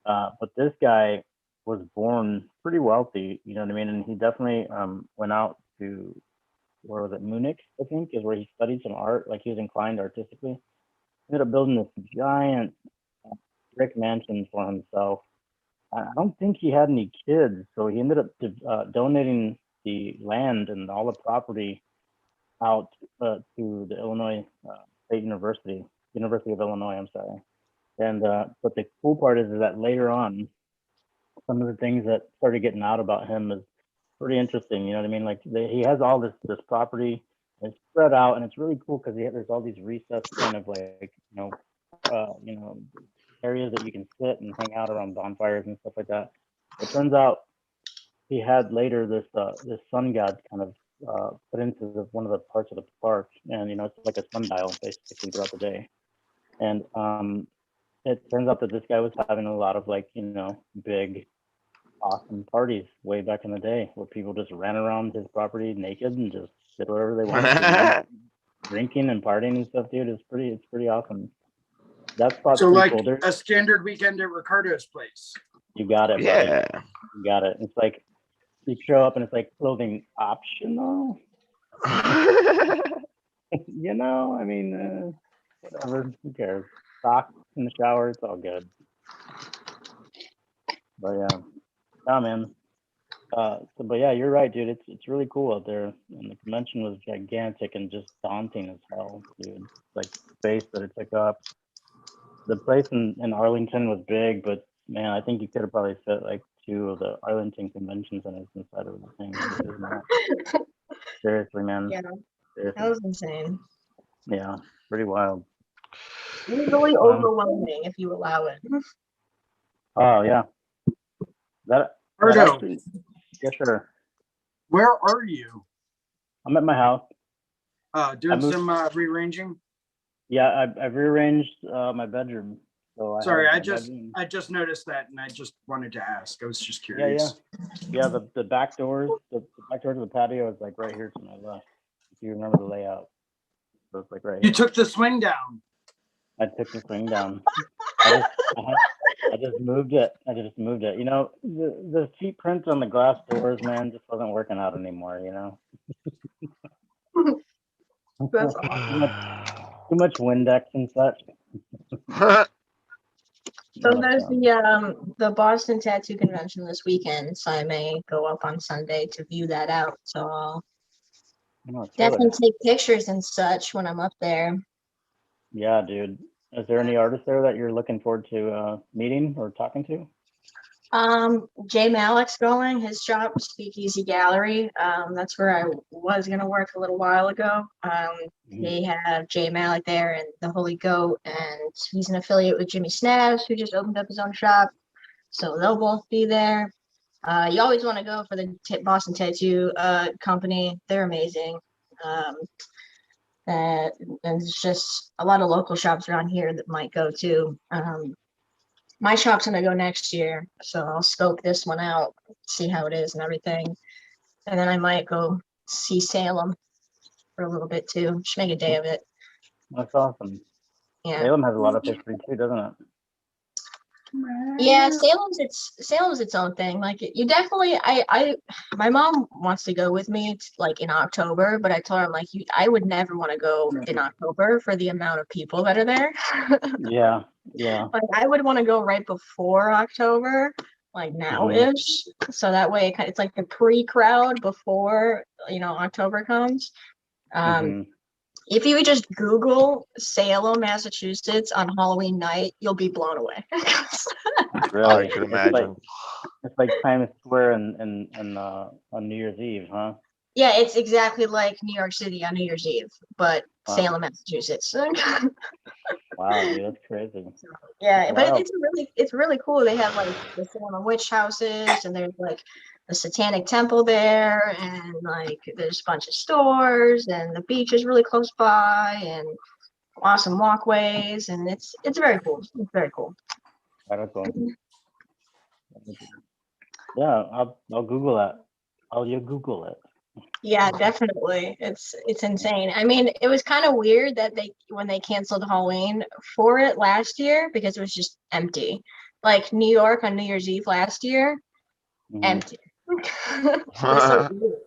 Speaker 2: But this guy was born pretty wealthy, you know what I mean? And he definitely went out to, where was it, Munich, I think, is where he studied some art. Like he was inclined artistically. He ended up building this giant brick mansion for himself. I don't think he had any kids, so he ended up donating the land and all the property out to the Illinois State University, University of Illinois, I'm sorry. And but the cool part is that later on, some of the things that started getting out about him is pretty interesting. You know what I mean? Like he has all this property, and it's spread out, and it's really cool because there's all these recessed kind of like areas that you can sit and hang out around bonfires and stuff like that. It turns out he had later this sun god kind of put into one of the parts of the park, and it's like a sundial basically throughout the day. And it turns out that this guy was having a lot of big awesome parties way back in the day where people just ran around his property naked and just did whatever they wanted to, drinking and partying and stuff, dude. It's pretty awesome. That spot's
Speaker 5: So
Speaker 2: pretty
Speaker 5: like
Speaker 2: cool.
Speaker 5: a standard weekend at Ricardo's place.
Speaker 2: You got it, buddy.
Speaker 3: Yeah.
Speaker 2: You got it. It's like you show up and it's like clothing optional. I mean, whatever. Who cares? Socks in the shower. It's all good. But yeah, man. But yeah, you're right, dude. It's really cool out there, and the convention was gigantic and just daunting as hell, dude. Like space that it took up. The place in Arlington was big, but man, I think you could have probably fit like 2 of the Arlington convention centers inside of the thing. Seriously, man.
Speaker 4: Yeah,
Speaker 2: Seriously.
Speaker 4: that was insane.
Speaker 2: Yeah, pretty wild.
Speaker 4: Easily overwhelming if you allow it.
Speaker 2: Oh yeah. That
Speaker 5: Ricardo,
Speaker 2: actually, yes, sir.
Speaker 5: where are you?
Speaker 2: I'm at my house.
Speaker 5: Doing some rearranging?
Speaker 2: Yeah, I've rearranged my bedroom. So
Speaker 5: Sorry,
Speaker 2: have
Speaker 5: I
Speaker 2: my bedroom.
Speaker 5: just noticed that, and I just wanted to ask. I was just curious.
Speaker 2: Yeah. The back doors, the back door to the patio is like right here to my left. If you remember the layout, so it's like right
Speaker 5: You
Speaker 2: here.
Speaker 5: took the swing down.
Speaker 2: I took the swing down. I just moved it. The feet prints on the glass doors, man, just wasn't working out anymore.
Speaker 4: That's awesome.
Speaker 2: Too much Windex and such.
Speaker 4: So there's the Boston Tattoo Convention this weekend, so I may go up on Sunday to view that out. So I'll definitely take pictures and such when I'm up there.
Speaker 2: Yeah, dude. Is there any artists there that you're looking forward to meeting or talking to?
Speaker 4: Jay Malik's going, his shop, Speakeasy Gallery. That's where I was gonna work a little while ago. They have Jay Malik there and the Holy Goat, and he's an affiliate with Jimmy Snaps, who just opened up his own shop. So they'll both be there. You always want to go for the Boston Tattoo Company. They're amazing. And it's just a lot of local shops around here that might go too. My shop's gonna go next year, so I'll scope this one out, see how it is and everything. And then I might go see Salem for a little bit too. Just make a day of it.
Speaker 2: That's awesome.
Speaker 4: Yeah.
Speaker 2: Salem has a lot of history too, doesn't it?
Speaker 4: Yeah, Salem's its own thing. Like you definitely my mom wants to go with me like in October, but I told her I'm like I would never want to go in October for the amount of people that are there.
Speaker 2: Yeah, yeah.
Speaker 4: Like I would want to go right before October, like now-ish. So that way it's like the pre-crowd before, October comes.
Speaker 2: Mhm.
Speaker 4: If you would just Google Salem, Massachusetts on Halloween night, you'll be blown away.
Speaker 2: Really,
Speaker 3: I could
Speaker 2: it's like
Speaker 3: imagine.
Speaker 2: it's like Times Square and on New Year's Eve, huh?
Speaker 4: Yeah, it's exactly like New York City on New Year's Eve, but
Speaker 2: Wow.
Speaker 4: Salem, Massachusetts.
Speaker 2: Wow, dude, that's crazy.
Speaker 4: Yeah, but
Speaker 2: Wow.
Speaker 4: it's really cool. They have like the Salem witch houses, and there's like the Satanic Temple there, and like there's a bunch of stores, and the beach is really close by, and awesome walkways, and it's very cool. It's very cool.
Speaker 2: Radical. Yeah, I'll Google that. You Google it.
Speaker 4: Yeah, definitely. It's insane. I mean, it was kind of weird that when they canceled Halloween for it last year because it was just empty. Like New York on New Year's Eve last year,
Speaker 2: Mhm.
Speaker 4: empty. It was so weird.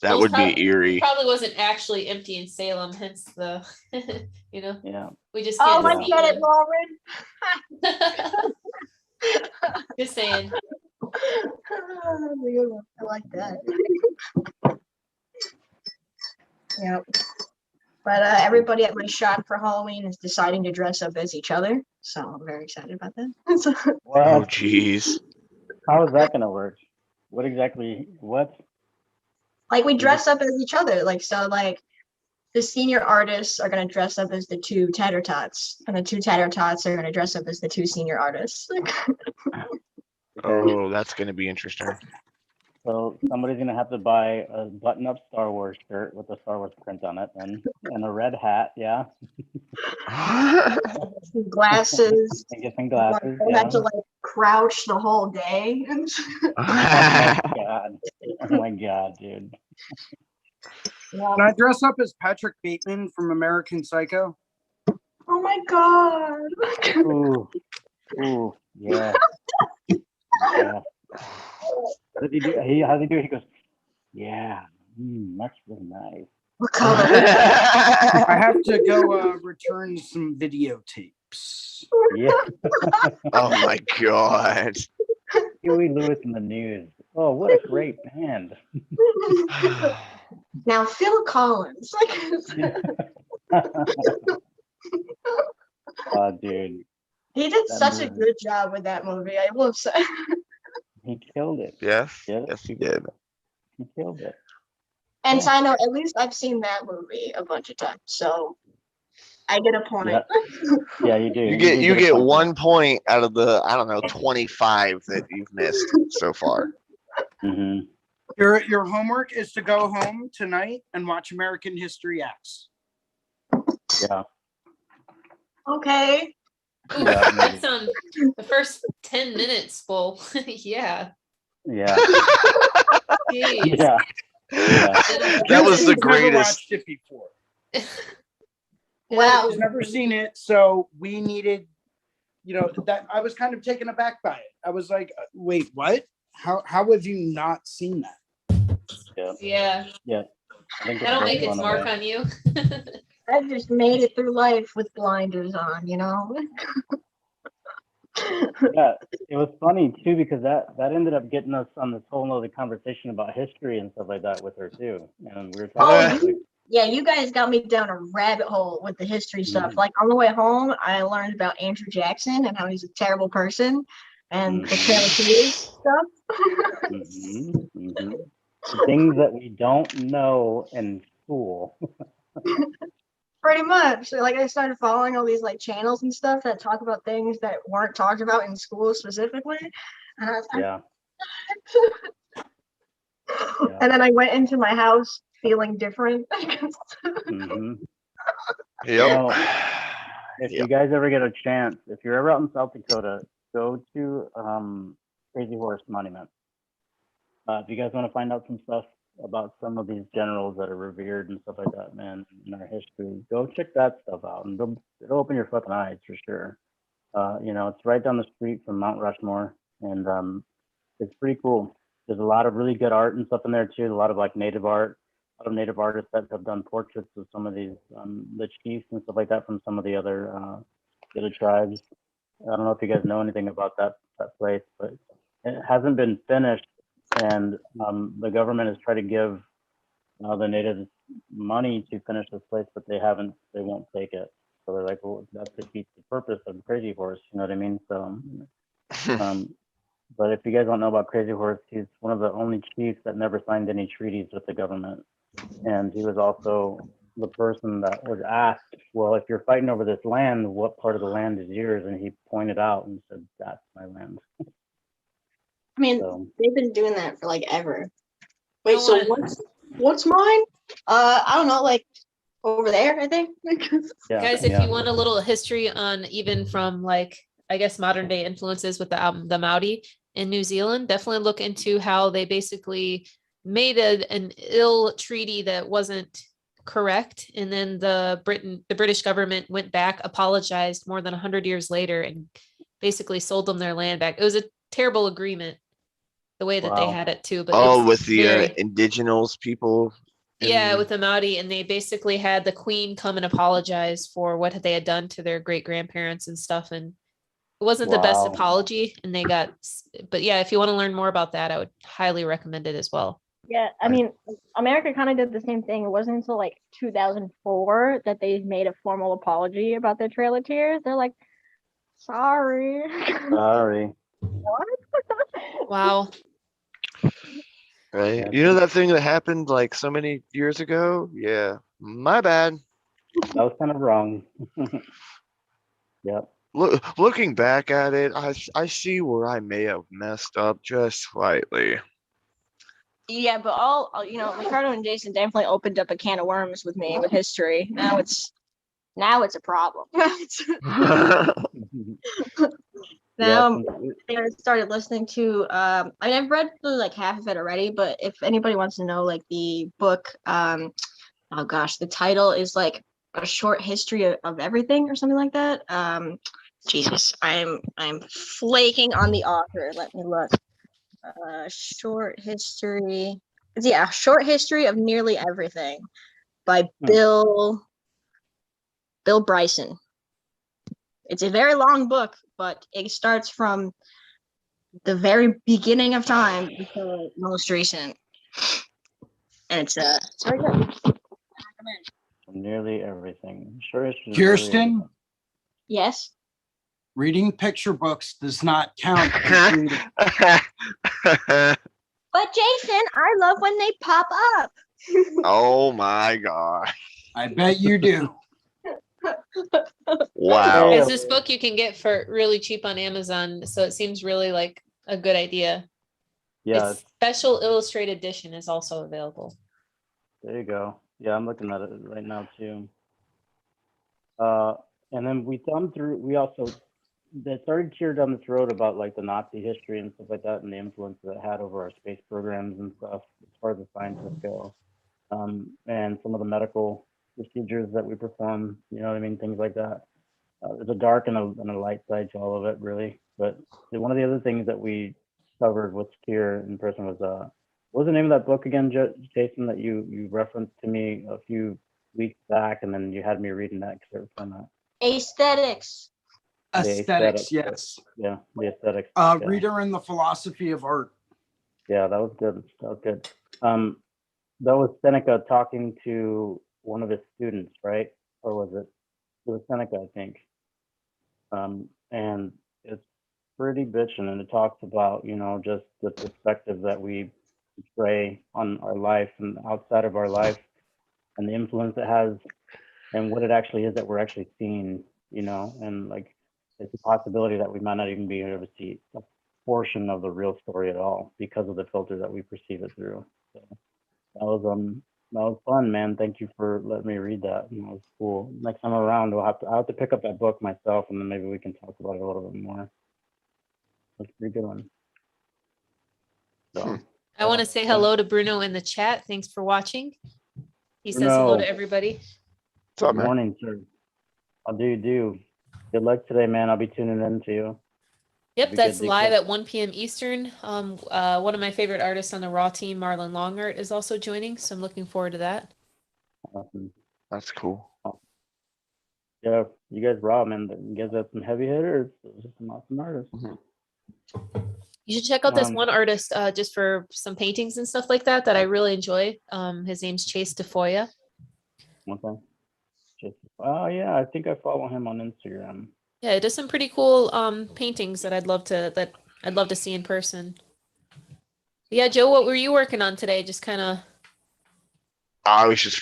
Speaker 3: That
Speaker 1: Well,
Speaker 3: would be
Speaker 1: it
Speaker 3: eerie.
Speaker 1: probably wasn't actually empty in Salem, hence the,
Speaker 2: Yeah.
Speaker 1: we just
Speaker 4: Oh,
Speaker 1: can't
Speaker 4: I
Speaker 1: see
Speaker 4: get it,
Speaker 1: them.
Speaker 4: Lauren.
Speaker 1: Just saying.
Speaker 4: I like that. Yep. But everybody at my shop for Halloween is deciding to dress up as each other, so I'm very excited about that.
Speaker 3: Oh,
Speaker 2: What?
Speaker 3: jeez.
Speaker 2: How is that gonna work? What exactly? What?
Speaker 4: Like we dress up as each other, like the senior artists are gonna dress up as the two tatter tots, and the two tatter tots are gonna dress up as the two senior artists.
Speaker 3: Oh, that's going to be interesting.
Speaker 2: So somebody's gonna have to buy a button-up Star Wars shirt with a Star Wars print on it, and a red hat, yeah,
Speaker 4: Glasses.
Speaker 2: and get some glasses,
Speaker 4: They'll
Speaker 2: yeah.
Speaker 4: have to like crouch the whole day.
Speaker 2: Oh my god! Oh my god, dude!
Speaker 5: Can I dress up as Patrick Bateman from American Psycho?
Speaker 4: Oh my god.
Speaker 2: Ooh, ooh, yeah, yeah. What did he do? How does he do it? He goes, yeah, that's really nice.
Speaker 4: What color?
Speaker 5: I have to go return some videotapes.
Speaker 2: Yeah.
Speaker 3: Oh my god.
Speaker 2: Huey Lewis in the News. Oh, what a great band.
Speaker 4: Now Phil Collins.
Speaker 2: Oh, dude,
Speaker 4: He did
Speaker 2: that
Speaker 4: such a
Speaker 2: movie.
Speaker 4: good job with that movie, I will say.
Speaker 2: He killed it.
Speaker 3: Yes,
Speaker 2: Yeah.
Speaker 3: yes, he did.
Speaker 2: He killed it.
Speaker 4: And
Speaker 2: Yeah.
Speaker 4: I know at least I've seen that movie a bunch of times, so I get a point.
Speaker 2: Yeah. Yeah, you do.
Speaker 3: You
Speaker 2: do
Speaker 3: get
Speaker 2: a point
Speaker 3: 1 point out of the, I don't know, 25 that you've missed so far.
Speaker 2: there. Mhm.
Speaker 5: Your homework is to go home tonight and watch American History X.
Speaker 2: Yeah.
Speaker 4: Okay.
Speaker 1: Ooh,
Speaker 2: Yeah,
Speaker 1: that's on the first 10 minutes full. Yeah.
Speaker 2: Yeah.
Speaker 1: Jeez.
Speaker 2: Yeah. Yeah.
Speaker 3: That was the
Speaker 5: She's never
Speaker 3: greatest.
Speaker 5: watched it before.
Speaker 4: Wow.
Speaker 5: She's never seen it, so we needed, that I was kind of taken aback by it. I was like, wait, what? How have you not seen that?
Speaker 2: Yeah.
Speaker 1: Yeah.
Speaker 2: Yeah. I think
Speaker 1: That'll
Speaker 2: it's
Speaker 1: make its
Speaker 2: blown
Speaker 1: mark
Speaker 2: away.
Speaker 1: on you.
Speaker 4: I just made it through life with blinders on,
Speaker 2: Yeah, it was funny too because that ended up getting us on this whole nother conversation about history and stuff like that with her too. And we were talking about
Speaker 4: Yeah, you guys got me down a rabbit hole with the history stuff.
Speaker 2: Mhm.
Speaker 4: Like on the way home, I learned about Andrew Jackson and how he's a terrible person and the Cherokee stuff.
Speaker 2: Things that we don't know in school.
Speaker 4: Pretty much. Like I started following all these like channels and stuff that talk about things that weren't talked about in school specifically. And I was like,
Speaker 2: Yeah.
Speaker 4: and then I went into my house feeling different.
Speaker 2: Mm-hmm.
Speaker 3: Yep.
Speaker 2: Well, if you guys ever get a chance, if you're ever out in South Dakota, go to Crazy Horse Monument. If you guys want to find out some stuff about some of these generals that are revered and stuff like that, man, in our history, go check that stuff out, and it'll open your fucking eyes for sure. It's right down the street from Mount Rushmore, and it's pretty cool. There's a lot of really good art and stuff in there too. A lot of like native art, a lot of native artists that have done portraits of some of these the chiefs and stuff like that from some of the other tribes. I don't know if you guys know anything about that place, but it hasn't been finished, and the government has tried to give the natives money to finish this place, but they won't take it. So they're like, well, that defeats the purpose of Crazy Horse. You know what I mean? So, but if you guys don't know about Crazy Horse, he's one of the only chiefs that never signed any treaties with the government. And he was also the person that was asked, well, if you're fighting over this land, what part of the land is yours? And he pointed out and said, that's my land.
Speaker 4: I mean,
Speaker 2: So,
Speaker 4: they've been doing that for like ever. Wait, so what's mine? I don't know, like over there, I think.
Speaker 2: yeah,
Speaker 1: Guys, if you want a little history on even from like, I guess, modern day influences with the Maori in New Zealand, definitely look into how they basically made an ill treaty that wasn't correct. And then the British government went back, apologized more than 100 years later, and basically sold them their land back. It was a terrible agreement, the way that they
Speaker 2: Wow.
Speaker 1: had it too. But
Speaker 3: Oh,
Speaker 1: it's
Speaker 3: with the
Speaker 1: very,
Speaker 3: indigenous people.
Speaker 1: yeah,
Speaker 3: in-
Speaker 1: with the Maori, and they basically had the queen come and apologize for what they had done to their great grandparents and stuff. And it wasn't the best
Speaker 2: Wow.
Speaker 1: apology, and they got, but yeah, if you want to learn more about that, I would highly recommend it as well.
Speaker 6: Yeah, I mean, America kind of did the same thing. It wasn't until like 2004 that they made a formal apology about their Trail of Tears. They're like, sorry.
Speaker 2: Sorry.
Speaker 6: What?
Speaker 1: Wow.
Speaker 3: Right.
Speaker 2: Yeah.
Speaker 3: You know that thing that happened like so many years ago? Yeah. My bad.
Speaker 2: That was kind of wrong. Yep.
Speaker 3: Looking back at it, I see where I may have messed up just slightly.
Speaker 6: Yeah, but Ricardo and Jason definitely opened up a can of worms with me with history. Now it's a problem.
Speaker 4: Now I started listening to I've read through like half of it already, but if anybody wants to know like the book, oh gosh, the title is like A Short History of Everything or something like that. Jesus, I'm flaking on the author. Let me look. Short history. Yeah, Short History of Nearly Everything by Bill Bryson. It's a very long book, but it starts from the very beginning of time until most recent. And it's very good.
Speaker 2: Nearly everything. Sure.
Speaker 5: Kirsten,
Speaker 4: Yes.
Speaker 5: reading picture books does not count.
Speaker 4: But Jason, I love when they pop up.
Speaker 3: Oh my god.
Speaker 5: I bet you do.
Speaker 3: Wow.
Speaker 1: Because this book you can get for really cheap on Amazon, so it seems really like a good idea.
Speaker 2: Yeah.
Speaker 1: Its special illustrated edition is also available.
Speaker 2: There you go. Yeah, I'm looking at it right now too. And then we also they started to hear down this road about like the Nazi history and stuff like that, and the influence that it had over our space programs and stuff as far as the scientists go, and some of the medical procedures that we perform. You know what I mean? Things like that. There's a dark and a light side to all of it, really. But one of the other things that we covered with Kier in person was what was the name of that book again, Jason, that you referenced to me a few weeks back, and then you had me reading that because I was trying to.
Speaker 4: Aesthetics.
Speaker 5: Aesthetics, yes.
Speaker 2: Yeah, the aesthetics.
Speaker 5: Reader and the Philosophy of Art.
Speaker 2: Yeah, that was good. That was good. That was Seneca talking to one of his students, right? Or was it? It was Seneca, I think. And it's pretty bitchin', and it talks about, just the perspective that we portray on our life and outside of our life, and the influence it has, and what it actually is that we're actually seeing, and like it's a possibility that we might not even be able to see a portion of the real story at all because of the filter that we perceive it through. So that was fun, man. Thank you for letting me read that. That was cool. Next time around, I'll have to pick up that book myself, and then maybe we can talk about it a little bit more. That's a pretty good one. So
Speaker 1: I want to say hello to Bruno in the chat. Thanks for watching. He says
Speaker 2: Bruno.
Speaker 1: hello to everybody.
Speaker 3: What's up,
Speaker 2: good
Speaker 3: man?
Speaker 2: morning, sir. How do you do? Good luck today, man. I'll be tuning in to you.
Speaker 1: Yep,
Speaker 2: Be
Speaker 1: that's
Speaker 2: good, be
Speaker 1: live
Speaker 2: good.
Speaker 1: at 1 p.m. Eastern. One of my favorite artists on the Raw team, Marlon Longart, is also joining, so I'm looking forward to that.
Speaker 2: Awesome.
Speaker 3: That's cool.
Speaker 2: Yeah, you guys raw, man. You guys have some heavy hitters. Just some awesome artists.
Speaker 1: You should check out this
Speaker 2: Um,
Speaker 1: one artist just for some paintings and stuff like that that I really enjoy. His name's Chase Tafoya.
Speaker 2: Okay. Oh yeah, I think I follow him on Instagram.
Speaker 1: Yeah, it does some pretty cool paintings that I'd love to see in person. Yeah, Joe, what were you working on today? Just kind of.
Speaker 3: I was just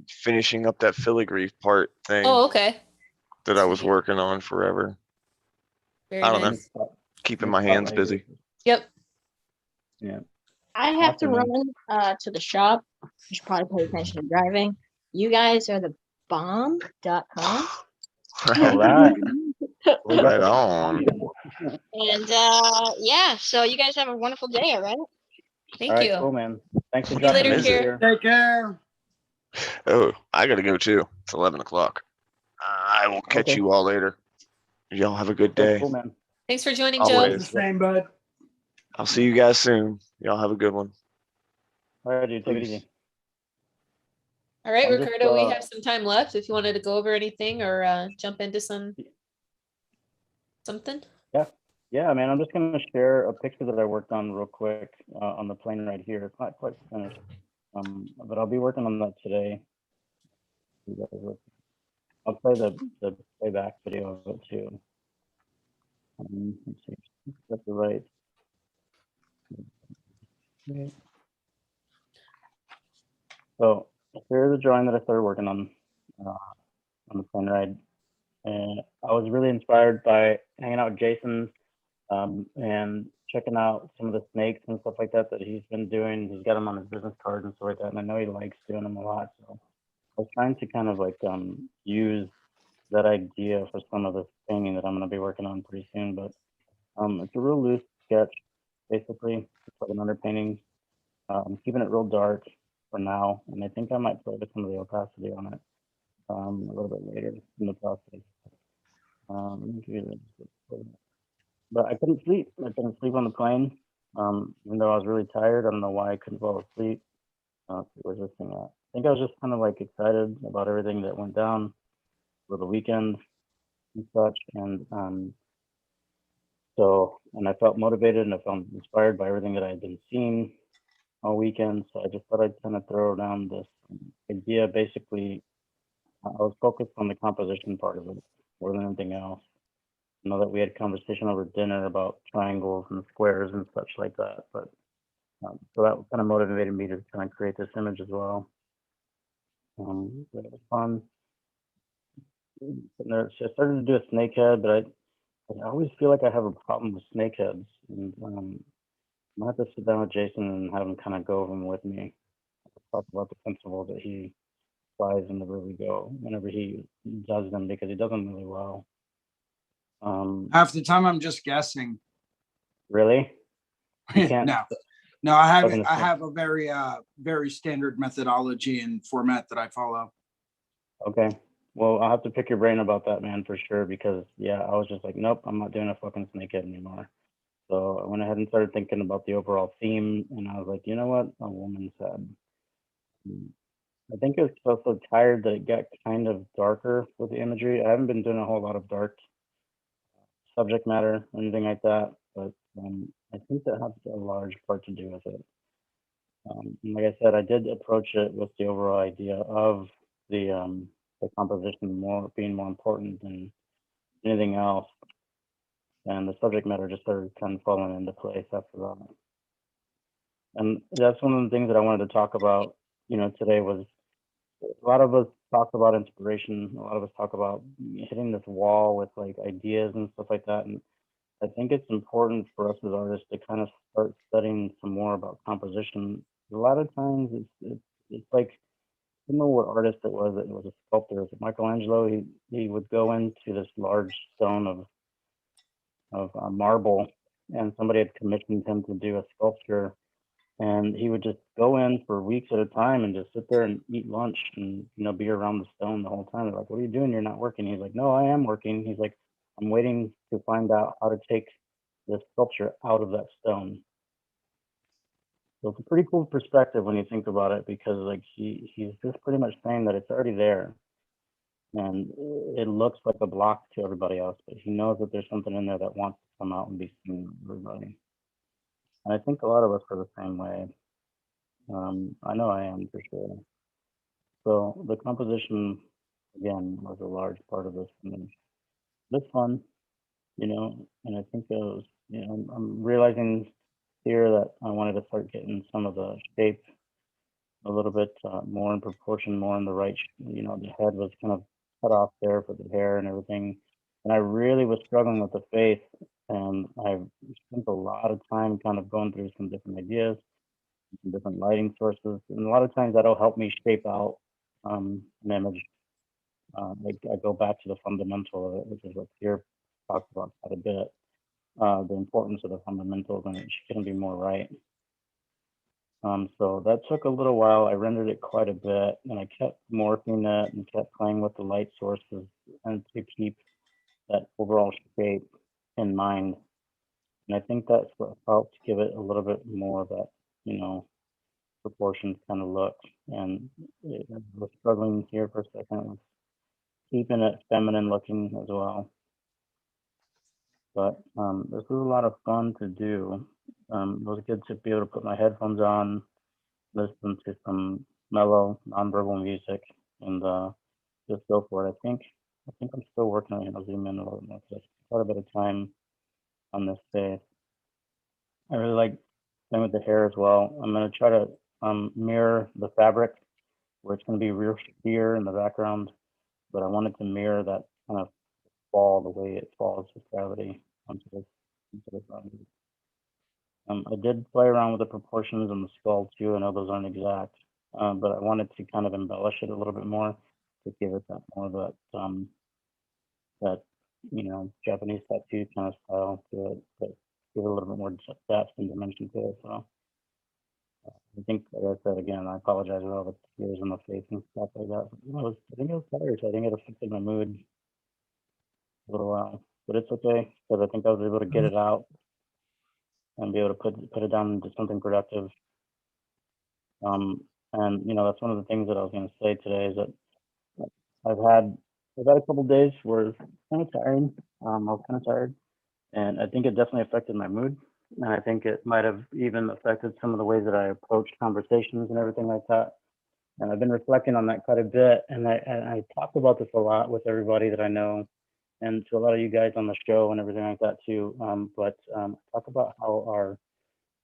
Speaker 3: finishing up that filigree part thing
Speaker 1: Oh, okay.
Speaker 3: that I was
Speaker 1: Sweet.
Speaker 3: working on forever.
Speaker 1: Very
Speaker 3: I don't know.
Speaker 1: nice.
Speaker 3: Keeping my hands busy.
Speaker 1: Yep.
Speaker 2: Yeah.
Speaker 6: I have to
Speaker 2: Awesome, man.
Speaker 6: run to the shop. You should probably pay attention to driving. You guys are the bomb.com.
Speaker 2: All right.
Speaker 3: Right on.
Speaker 6: And yeah, so you guys have a wonderful day, all right?
Speaker 1: Thank
Speaker 2: All right,
Speaker 1: you.
Speaker 2: cool, man. Thanks for
Speaker 1: See you later,
Speaker 2: dropping in
Speaker 3: Is it?
Speaker 1: Kier.
Speaker 2: here.
Speaker 5: Take care.
Speaker 3: Oh, I gotta go too. It's 11 o'clock. I will catch
Speaker 2: Okay.
Speaker 3: you all later. Y'all have a good
Speaker 2: Okay,
Speaker 3: day.
Speaker 2: cool, man.
Speaker 1: Thanks for joining,
Speaker 3: Always.
Speaker 1: Joe.
Speaker 5: The same, bud.
Speaker 3: I'll see you guys soon. Y'all have a good one.
Speaker 2: All right, dude. Take it
Speaker 3: Peace.
Speaker 2: easy.
Speaker 1: All right,
Speaker 2: I'm just,
Speaker 1: Ricardo, we have some time left if you wanted to go over anything or jump into something.
Speaker 2: Yeah, man. I'm just gonna share a picture that I worked on real quick on the plane right here. It's not quite finished, but I'll be working on that today. You guys look. I'll play the playback video of it too. Let's see. That's the right. Okay. So here's a drawing that I started working on the plane ride, and I was really inspired by hanging out with Jason and checking out some of the snakes and stuff like that he's been doing. He's got them on his business cards and stuff like that, and I know he likes doing them a lot. So I was trying to kind of like use that idea for some of this painting that I'm going to be working on pretty soon. But it's a real loose sketch, basically. It's like an underpainting. I'm keeping it real dark for now, and I think I might play with some of the opacity on it a little bit later in the process. Let me give you this. But I couldn't sleep. I couldn't sleep on the plane, even though I was really tired. I don't know why I couldn't fall asleep. Resisting that. I think I was just kind of like excited about everything that went down for the weekend and such, and and I felt motivated and I felt inspired by everything that I had been seeing all weekend. So I just thought I'd kind of throw down this idea. Basically, I was focused on the composition part of it more than anything else. I know that we had conversation over dinner about triangles and squares and such like that, but so that kind of motivated me to kind of create this image as well. It was fun. So I started to do a snake head, but I always feel like I have a problem with snake heads, and I'm gonna have to sit down with Jason and have him kind of go over them with me. Talk about the principle that he applies whenever he does them, because he does them really well.
Speaker 5: Half the time I'm just guessing.
Speaker 2: Really? You can't.
Speaker 5: No, I have
Speaker 2: Okay.
Speaker 5: I have a very standard methodology and format that I follow.
Speaker 2: Okay. Well, I'll have to pick your brain about that, man, for sure, because yeah, I was just like, nope, I'm not doing a fucking snakehead anymore. So I went ahead and started thinking about the overall theme, and I was like, you know what? A woman's head. I think I was also tired that it got kind of darker with the imagery. I haven't been doing a whole lot of dark subject matter or anything like that, but I think that has a large part to do with it. Like I said, I did approach it with the overall idea of the composition being more important than anything else, and the subject matter just started kind of falling into place after that. And that's one of the things that I wanted to talk about, today was a lot of us talk about inspiration. A lot of us talk about hitting this wall with like ideas and stuff like that. And I think it's important for us as artists to kind of start studying some more about composition. A lot of times it's like, I don't know what artist it was. It was a sculptor. It was Michelangelo. He would go into this large stone of marble, and somebody had commissioned him to do a sculpture. And he would just go in for weeks at a time and just sit there and eat lunch and, you know, be around the stone the whole time. They're like, what are you doing? You're not working. He's like, no, I am working. He's like, I'm waiting to find out how to take this sculpture out of that stone. So it's a pretty cool perspective when you think about it, because like he's just pretty much saying that it's already there. And it looks like a block to everybody else, but he knows that there's something in there that wants to come out and be seen by everybody. And I think a lot of us are the same way. I know I am for sure. So the composition, again, was a large part of this for me. It's fun, you know, and I think it was, you know, I'm realizing here that I wanted to start getting some of the shape a little bit more in proportion, more in the right, you know, the head was kind of cut off there for the hair and everything. And I really was struggling with the face, and I spent a lot of time kind of going through some different ideas, some different lighting sources, and a lot of times that'll help me shape out an image. Like I go back to the fundamental of it, which is what Pierre talked about quite a bit. The importance of the fundamentals, and it can be more right. So that took a little while. I rendered it quite a bit, and I kept morphing it and kept playing with the light sources and to keep that overall shape in mind. And I think that's what helped give it a little bit more of that, you know, proportions kind of look. And I was struggling here for a second with keeping it feminine looking as well. But this was a lot of fun to do. It was good to be able to put my headphones on, listen to some mellow, nonverbal music, and just go for it. I think I'm still working on it. I'll zoom in a little more because I spent quite a bit of time on this face. I really like playing with the hair as well. I'm going to try to mirror the fabric, where it's going to be real sheer in the background, but I wanted to mirror that kind of fall, the way it falls with gravity onto this body. I did play around with the proportions and the skull too. I know those aren't exact, but I wanted to kind of embellish it a little bit more to give it that more of that you know, Japanese tattoo kind of style to it, but give it a little bit more depth and dimension to it. So I think, like I said again, I apologize for all the tears in the face and stuff like that. I think it was tired, so I think it affected my mood a little while, but it's okay because I think I was able to get it out and be able to put it down into something productive. And you know, that's one of the things that I was going to say today is that I've had a couple days where it's kind of tiring. I was kind of tired, and I think it definitely affected my mood. And I think it might have even affected some of the ways that I approach conversations and everything like that. And I've been reflecting on that quite a bit. And I talk about this a lot with everybody that I know, and to a lot of you guys on the show and everything like that too. But talk about how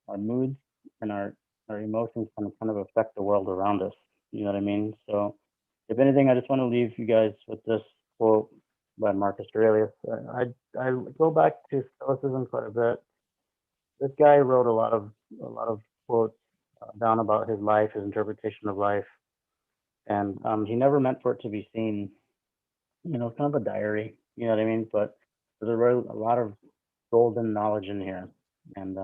Speaker 2: our moods and our emotions can kind of affect the world around us. You know what I mean? So if anything, I just want to leave you guys with this quote by Marcus Aurelius. I go back to Stoicism quite a bit. This guy wrote a lot of quotes down about his life, his interpretation of life, and he never meant for it to be seen. You know, it's kind of a diary. You know what I mean? But there's a lot of golden knowledge in here, and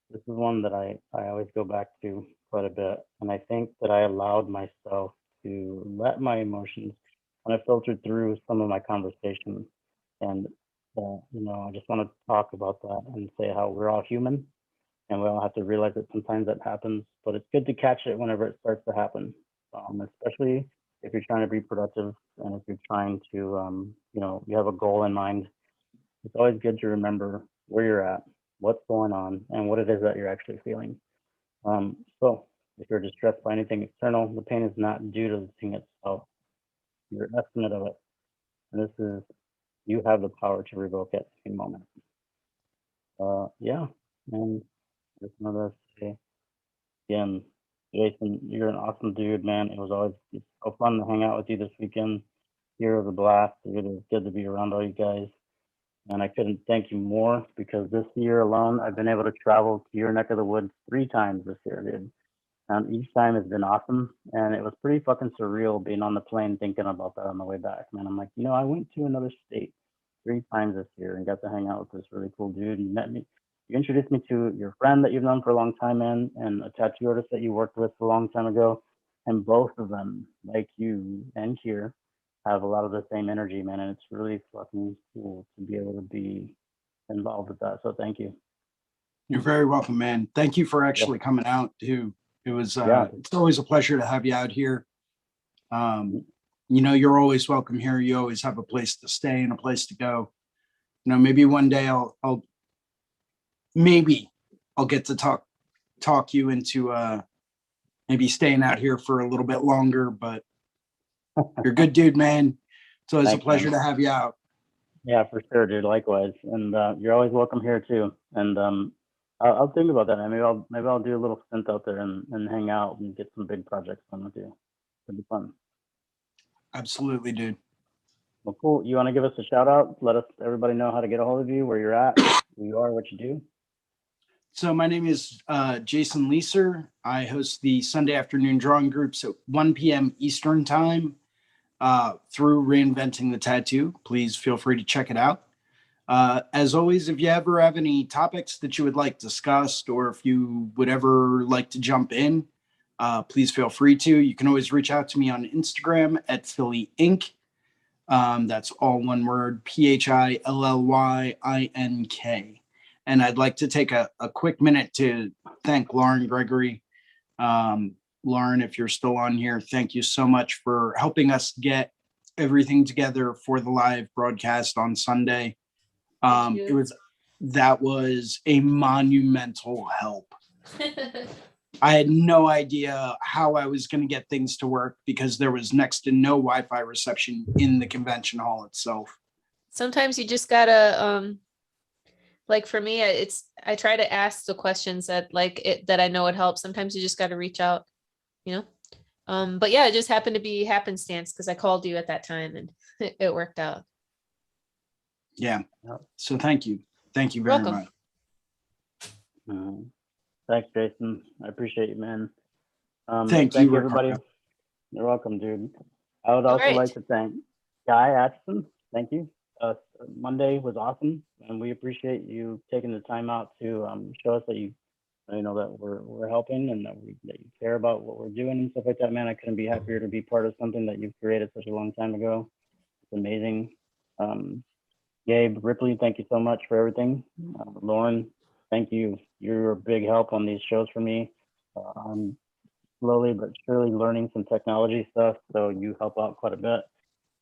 Speaker 2: this is one that I always go back to quite a bit. And I think that I allowed myself to let my emotions kind of filter through some of my conversations. And, you know, I just want to talk about that and say how we're all human and we all have to realize that sometimes that happens, but it's good to catch it whenever it starts to happen, especially if you're trying to be productive and if you're trying to, you know, you have a goal in mind. It's always good to remember where you're at, what's going on, and what it is that you're actually feeling. So if you're distressed by anything external, the pain is not due to the thing itself, your estimate of it. And this is, you have the power to revoke it in a moment. Yeah, and just another say again, Jason, you're an awesome dude, man. It was always so fun to hang out with you this weekend. Here was a blast. It was good to be around all you guys. And I couldn't thank you more because this year alone, I've been able to travel to your neck of the woods 3 times this year, dude. And each time has been awesome. And it was pretty fucking surreal being on the plane thinking about that on the way back, man. I'm like, you know, I went to another state 3 times this year and got to hang out with this really cool dude. He met me. you introduced me to your friend that you've known for a long time, man, and a tattoo artist that you worked with a long time ago. And both of them, like you and Kier, have a lot of the same energy, man. And it's really fucking cool to be able to be involved with that. So thank you.
Speaker 5: You're very welcome, man. Thank you for actually coming out too. It was it's always a pleasure to have you out here. You know, you're always welcome here. You always have a place to stay and a place to go. You know, maybe one day I'll get to talk you into maybe staying out here for a little bit longer, but you're a good dude, man. It's always
Speaker 2: Thanks,
Speaker 5: a pleasure
Speaker 2: man.
Speaker 5: to have you out.
Speaker 2: Yeah, for sure, dude. Likewise. And you're always welcome here too. And I'll think about that. Maybe I'll do a little stint out there and hang out and get some big projects done with you. It'd be fun.
Speaker 5: Absolutely, dude.
Speaker 2: Well, cool. You want to give us a shout out? Let everybody know how to get a hold of you, where you're at, who you are, what you do.
Speaker 5: So my name is Jason Leeser. I host the Sunday afternoon drawing groups at 1 p.m. Eastern time through Reinventing the Tattoo. Please feel free to check it out. As always, if you ever have any topics that you would like discussed, or if you would ever like to jump in, please feel free to. You can always reach out to me on Instagram at Philly Inc. That's all one word, PhillYink. And I'd like to take a quick minute to thank Lauren Gregory. Lauren, if you're still on here, thank you so much for helping us get everything together for the live broadcast on Sunday. That was a monumental help. I had no idea how I was going to get things to work because there was next to no Wi-Fi reception in the convention hall itself.
Speaker 1: Sometimes you just gotta like for me, I try to ask the questions that that I know would help. Sometimes you just got to reach out, you know. But yeah, it just happened to be happenstance because I called you at that time and it worked out.
Speaker 5: Yeah. So thank you very
Speaker 1: Welcome.
Speaker 5: much.
Speaker 2: Thanks, Jason. I appreciate you, man.
Speaker 5: Thank you,
Speaker 2: everybody.
Speaker 5: Ricardo.
Speaker 2: You're welcome, dude. I would also like to thank Guy Atchison. Thank you. Monday was awesome, and we appreciate you taking the time out to show us that you know that we're helping and that you care about what we're doing and stuff like that, man. I couldn't be happier to be part of something that you've created such a long time ago. It's amazing. Gabe Ripley, thank you so much for everything. Lauren, thank you. You're a big help on these shows for me. I'm slowly but surely learning some technology stuff, so you help out quite a bit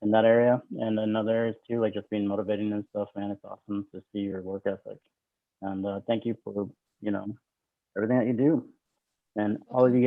Speaker 2: in that area and in other areas too, like just being motivating and stuff, man. It's awesome to see your work ethic. And thank you for, everything that you do. And all of you guys